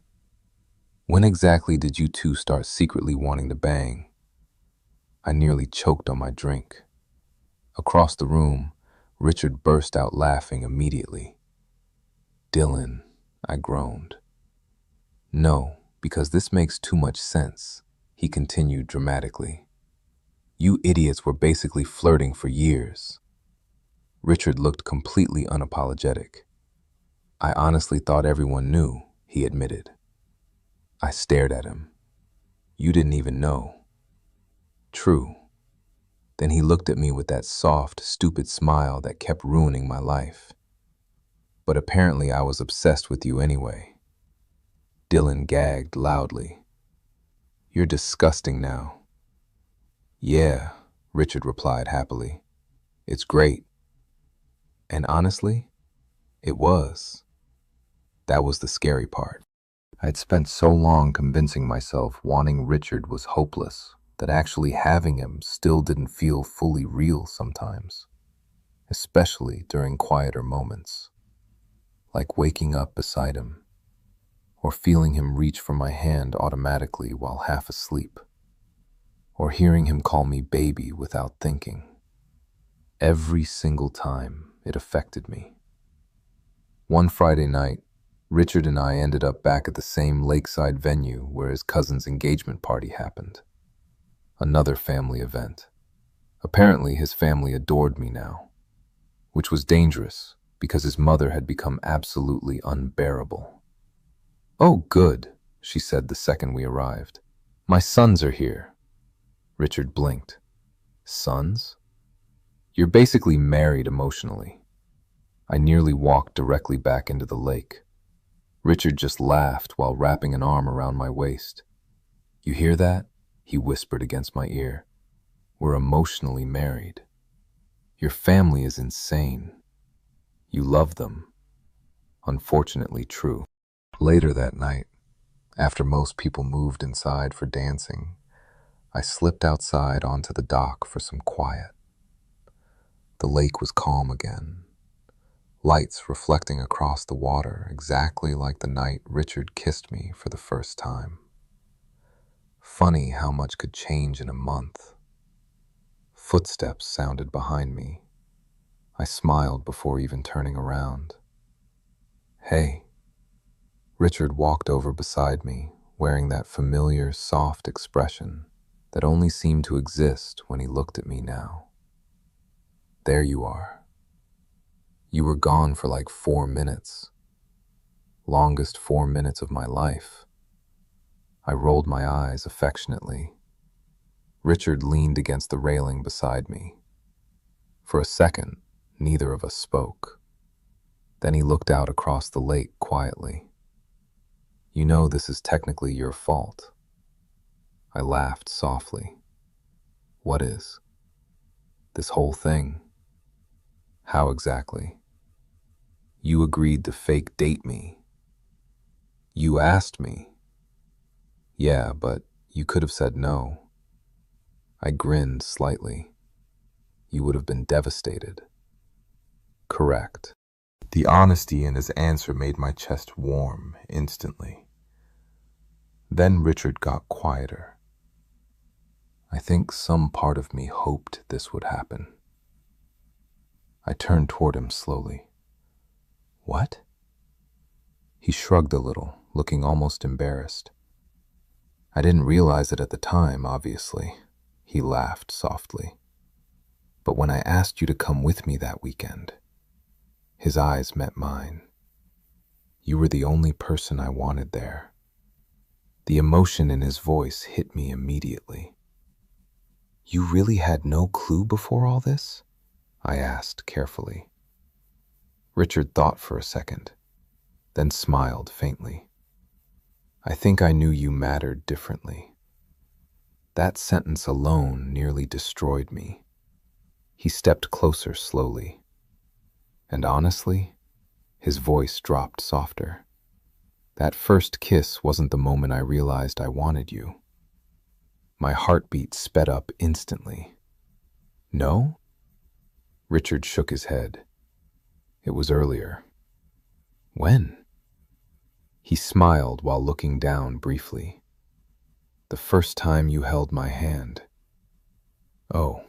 When exactly did you two start secretly wanting to bang?" I nearly choked on my drink. Across the room, Richard burst out laughing immediately. "Dylan," I groaned. "No, because this makes too much sense," he continued dramatically. "You idiots were basically flirting for years." Richard looked completely unapologetic. "I honestly thought everyone knew," he admitted. I stared at him. "You didn't even know." "True." Then he looked at me with that soft, stupid smile that kept ruining my life. "But apparently I was obsessed with you anyway." Dylan gagged loudly. "You're disgusting now." "Yeah," Richard replied happily. "It's great." And honestly, it was. That was the scary part. I'd spent so long convincing myself wanting Richard was hopeless that actually having him still didn't feel fully real sometimes, especially during quieter moments, like waking up beside him, or feeling him reach for my hand automatically while half asleep, or hearing him call me baby without thinking. Every single time it affected me. One Friday night, Richard and I ended up back at the same lakeside venue where his cousin's engagement party happened. Another family event. Apparently, his family adored me now, which was dangerous because his mother had become absolutely unbearable. "Oh, good," she said the second we arrived. "My sons are here." Richard blinked. "Sons? You're basically married emotionally." I nearly walked directly back into the lake. Richard just laughed while wrapping an arm around my waist. "You hear that?" he whispered against my ear. "We're emotionally married. Your family is insane. You love them." Unfortunately true. Later that night, after most people moved inside for dancing, I slipped outside onto the dock for some quiet. The lake was calm again, lights reflecting across the water exactly like the night Richard kissed me for the first time. Funny how much could change in a month. Footsteps sounded behind me. I smiled before even turning around. "Hey." Richard walked over beside me, wearing that familiar, soft expression that only seemed to exist when he looked at me now. "There you are. You were gone for like 4 minutes. Longest 4 minutes of my life." I rolled my eyes affectionately. Richard leaned against the railing beside me. For a second, neither of us spoke. Then he looked out across the lake quietly. You know this is technically your fault. I laughed softly. What is? This whole thing? How exactly? You agreed to fake date me. You asked me. Yeah, but you could have said no. I grinned slightly. You would have been devastated. Correct. The honesty in his answer made my chest warm instantly. Then Richard got quieter. I think some part of me hoped this would happen. I turned toward him slowly. What? He shrugged a little, looking almost embarrassed. I didn't realize it at the time, obviously. He laughed softly. But when I asked you to come with me that weekend, his eyes met mine. You were the only person I wanted there. The emotion in his voice hit me immediately. You really had no clue before all this? I asked carefully. Richard thought for a second, then smiled faintly. I think I knew you mattered differently. That sentence alone nearly destroyed me. He stepped closer slowly. And honestly, his voice dropped softer. That first kiss wasn't the moment I realized I wanted you. My heartbeat sped up instantly. No? Richard shook his head. It was earlier. When? He smiled while looking down briefly. The first time you held my hand. Oh,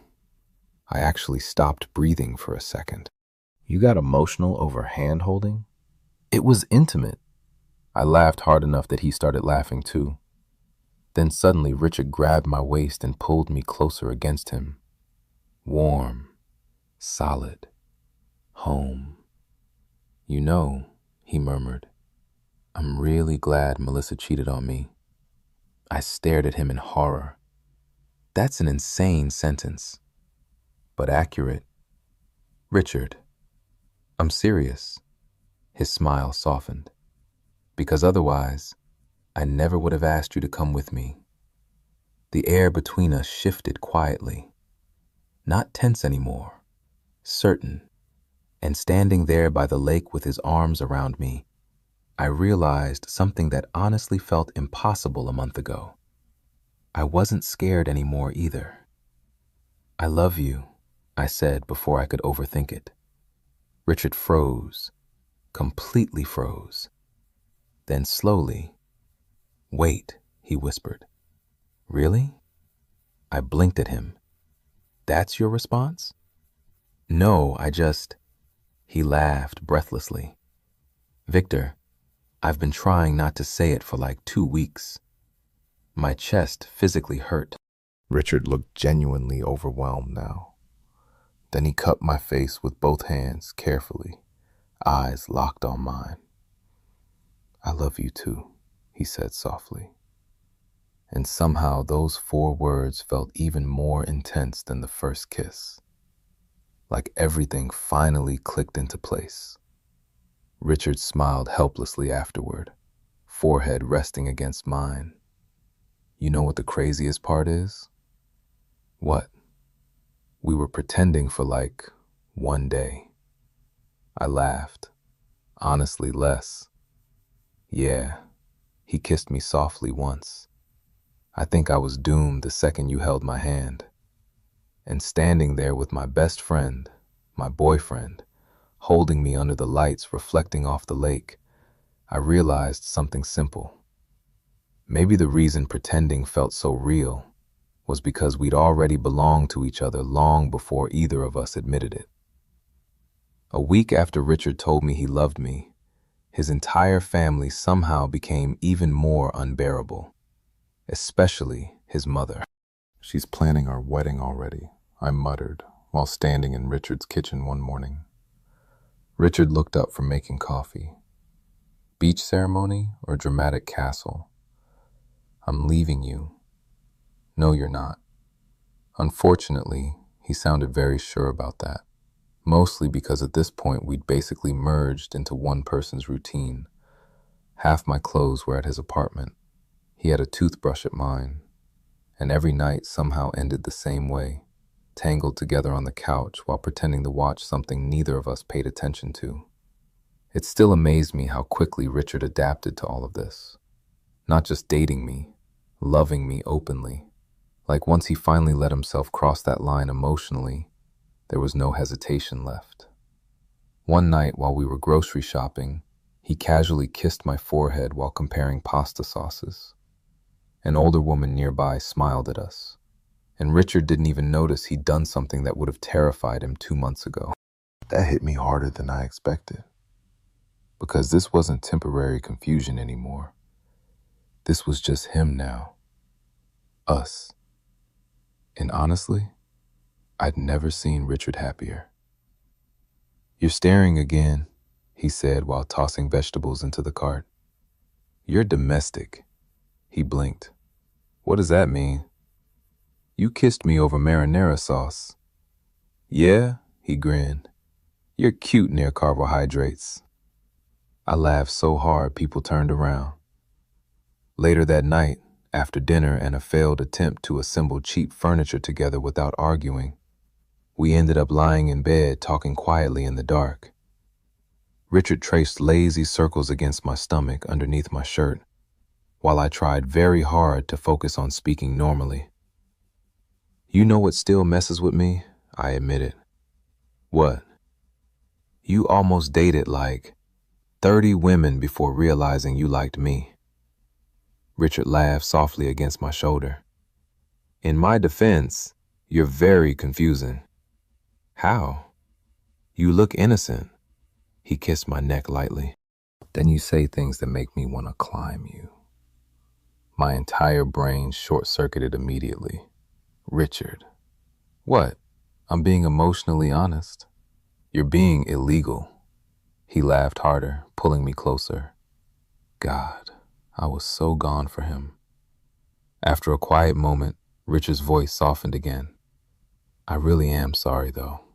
I actually stopped breathing for a second. You got emotional over hand-holding? It was intimate. I laughed hard enough that he started laughing too. Then suddenly Richard grabbed my waist and pulled me closer against him. Warm, solid, home. You know, he murmured, I'm really glad Melissa cheated on me. I stared at him in horror. That's an insane sentence, but accurate. Richard, I'm serious. His smile softened. Because otherwise, I never would have asked you to come with me. The air between us shifted quietly. Not tense anymore, certain. And standing there by the lake with his arms around me, I realized something that honestly felt impossible a month ago. I wasn't scared anymore either. I love you, I said before I could overthink it. Richard froze, completely froze. Then slowly, wait, he whispered. Really? I blinked at him. That's your response? No, He laughed breathlessly. Victor, I've been trying not to say it for like 2 weeks. My chest physically hurt. Richard looked genuinely overwhelmed now. Then he cupped my face with both hands carefully, eyes locked on mine. I love you too, he said softly. And somehow those 4 words felt even more intense than the first kiss. Like everything finally clicked into place. Richard smiled helplessly afterward, forehead resting against mine. You know what the craziest part is? What? We were pretending for like 1 day. I laughed. Honestly, less. Yeah, he kissed me softly once. I think I was doomed the second you held my hand. And standing there with my best friend, my boyfriend, holding me under the lights reflecting off the lake, I realized something simple. Maybe the reason pretending felt so real was because we'd already belonged to each other long before either of us admitted it. A week after Richard told me he loved me, his entire family somehow became even more unbearable, especially his mother. She's planning our wedding already, I muttered while standing in Richard's kitchen one morning. Richard looked up from making coffee. Beach ceremony or dramatic castle? I'm leaving you. No, you're not. Unfortunately, he sounded very sure about that, mostly because at this point we'd basically merged into one person's routine. Half my clothes were at his apartment. He had a toothbrush at mine, and every night somehow ended the same way, tangled together on the couch while pretending to watch something neither of us paid attention to. It still amazed me how quickly Richard adapted to all of this. Not just dating me, loving me openly. Like once he finally let himself cross that line emotionally, there was no hesitation left. One night while we were grocery shopping, he casually kissed my forehead while comparing pasta sauces. An older woman nearby smiled at us, and Richard didn't even notice he'd done something that would have terrified him 2 months ago. That hit me harder than I expected, because this wasn't temporary confusion anymore. This was just him now. Us. And honestly, I'd never seen Richard happier. "You're staring again," he said while tossing vegetables into the cart. "You're domestic." He blinked. "What does that mean?" "You kissed me over marinara sauce." "Yeah?" He grinned. "You're cute near carbohydrates." I laughed so hard people turned around. Later that night, after dinner and a failed attempt to assemble cheap furniture together without arguing, we ended up lying in bed talking quietly in the dark. Richard traced lazy circles against my stomach underneath my shirt, while I tried very hard to focus on speaking normally. "You know what still messes with me?" I admitted. "What?" "You almost dated like 30 women before realizing you liked me." Richard laughed softly against my shoulder. "In my defense, you're very confusing." "How?" "You look innocent." He kissed my neck lightly. "Then you say things that make me want to climb you." My entire brain short-circuited immediately. "Richard." "What?" "I'm being emotionally honest." "You're being illegal." He laughed harder, pulling me closer. God, I was so gone for him. After a quiet moment, Richard's voice softened again. "I really am sorry, though."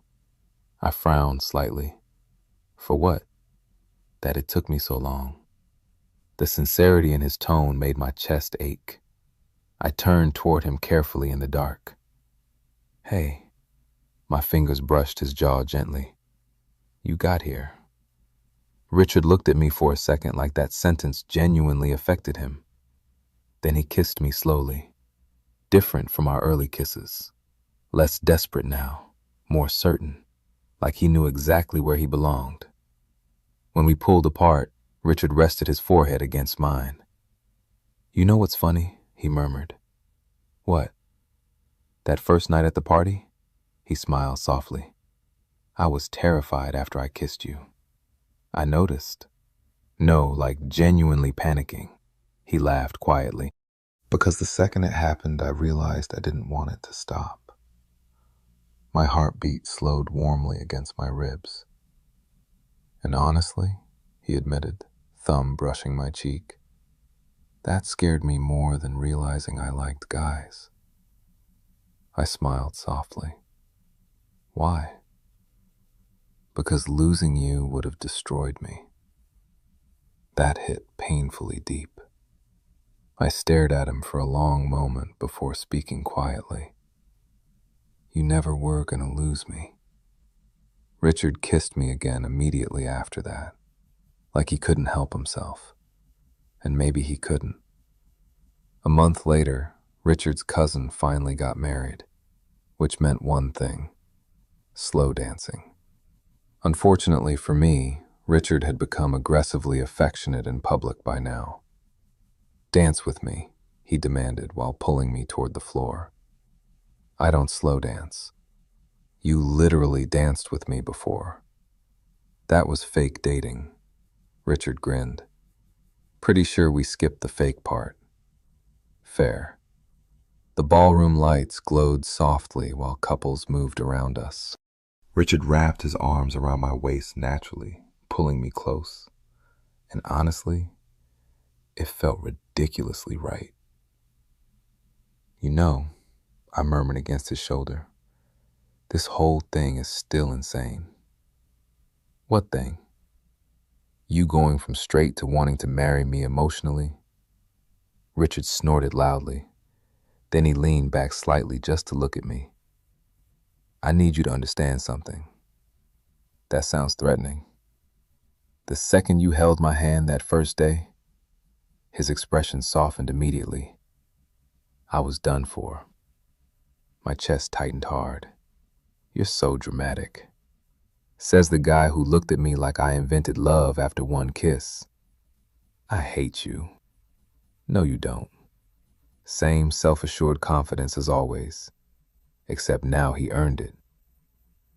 I frowned slightly. "For what?" "That it took me so long." The sincerity in his tone made my chest ache. I turned toward him carefully in the dark. "Hey." My fingers brushed his jaw gently. "You got here." Richard looked at me for a second like that sentence genuinely affected him. Then he kissed me slowly, different from our early kisses. Less desperate now, more certain, like he knew exactly where he belonged. When we pulled apart, Richard rested his forehead against mine. "You know what's funny?" he murmured. "What?" "That first night at the party?" He smiled softly. "I was terrified after I kissed you." "I noticed." "No, like genuinely panicking." He laughed quietly. "Because the second it happened, I realized I didn't want it to stop." My heartbeat slowed warmly against my ribs. "And honestly," he admitted, thumb brushing my cheek, "that scared me more than realizing I liked guys." I smiled softly. "Why?" "Because losing you would have destroyed me." That hit painfully deep. I stared at him for a long moment before speaking quietly. "You never were gonna lose me." Richard kissed me again immediately after that, like he couldn't help himself. And maybe he couldn't. A month later, Richard's cousin finally got married, which meant one thing: slow dancing. Unfortunately for me, Richard had become aggressively affectionate in public by now. "Dance with me," he demanded while pulling me toward the floor. "I don't slow dance." "You literally danced with me before." "That was fake dating." Richard grinned. "Pretty sure we skipped the fake part." "Fair." The ballroom lights glowed softly while couples moved around us. Richard wrapped his arms around my waist naturally, pulling me close. And honestly, it felt ridiculously right. You know, I murmured against his shoulder, this whole thing is still insane. What thing? You going from straight to wanting to marry me emotionally? Richard snorted loudly. Then he leaned back slightly just to look at me. I need you to understand something. That sounds threatening. The second you held my hand that first day, his expression softened immediately. I was done for. My chest tightened hard. You're so dramatic. Says the guy who looked at me like I invented love after one kiss. I hate you. No, you don't. Same self-assured confidence as always, except now he earned it.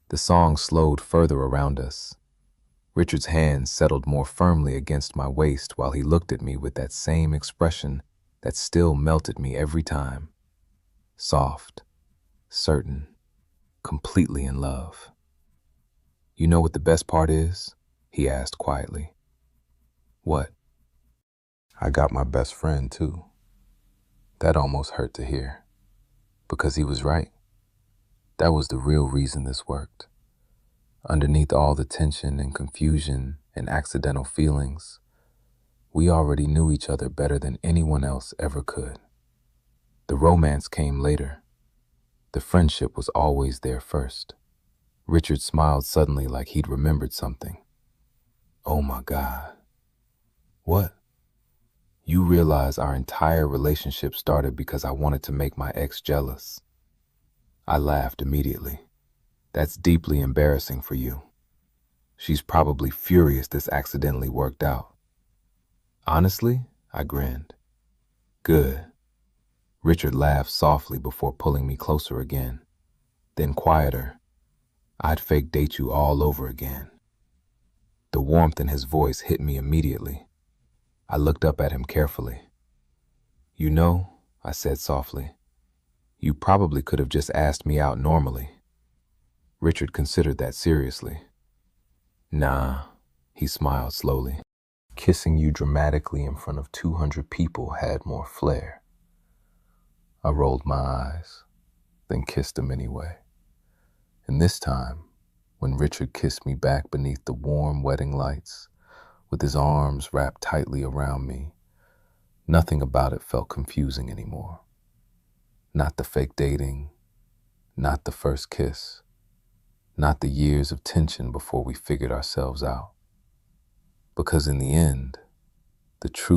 The song slowed further around us. Richard's hand settled more firmly against my waist while he looked at me with that same expression that still melted me every time. Soft, certain, completely in love. You know what the best part is? He asked quietly. What? I got my best friend too. That almost hurt to hear, because he was right. That was the real reason this worked. Underneath all the tension and confusion and accidental feelings, we already knew each other better than anyone else ever could. The romance came later. The friendship was always there first. Richard smiled suddenly like he'd remembered something. Oh my God. What? You realize our entire relationship started because I wanted to make my ex jealous. I laughed immediately. That's deeply embarrassing for you. She's probably furious this accidentally worked out. Honestly, I grinned. Good. Richard laughed softly before pulling me closer again. Then quieter. I'd fake date you all over again. The warmth in his voice hit me immediately. I looked up at him carefully. You know, I said softly, you probably could have just asked me out normally. Richard considered that seriously. Nah, he smiled slowly. Kissing you dramatically in front of 200 people had more flair. I rolled my eyes, then kissed him anyway. And this time, when Richard kissed me back beneath the warm wedding lights, with his arms wrapped tightly around me, nothing about it felt confusing anymore. Not the fake dating, not the first kiss, not the years of tension before we figured ourselves out. Because in the end, the truth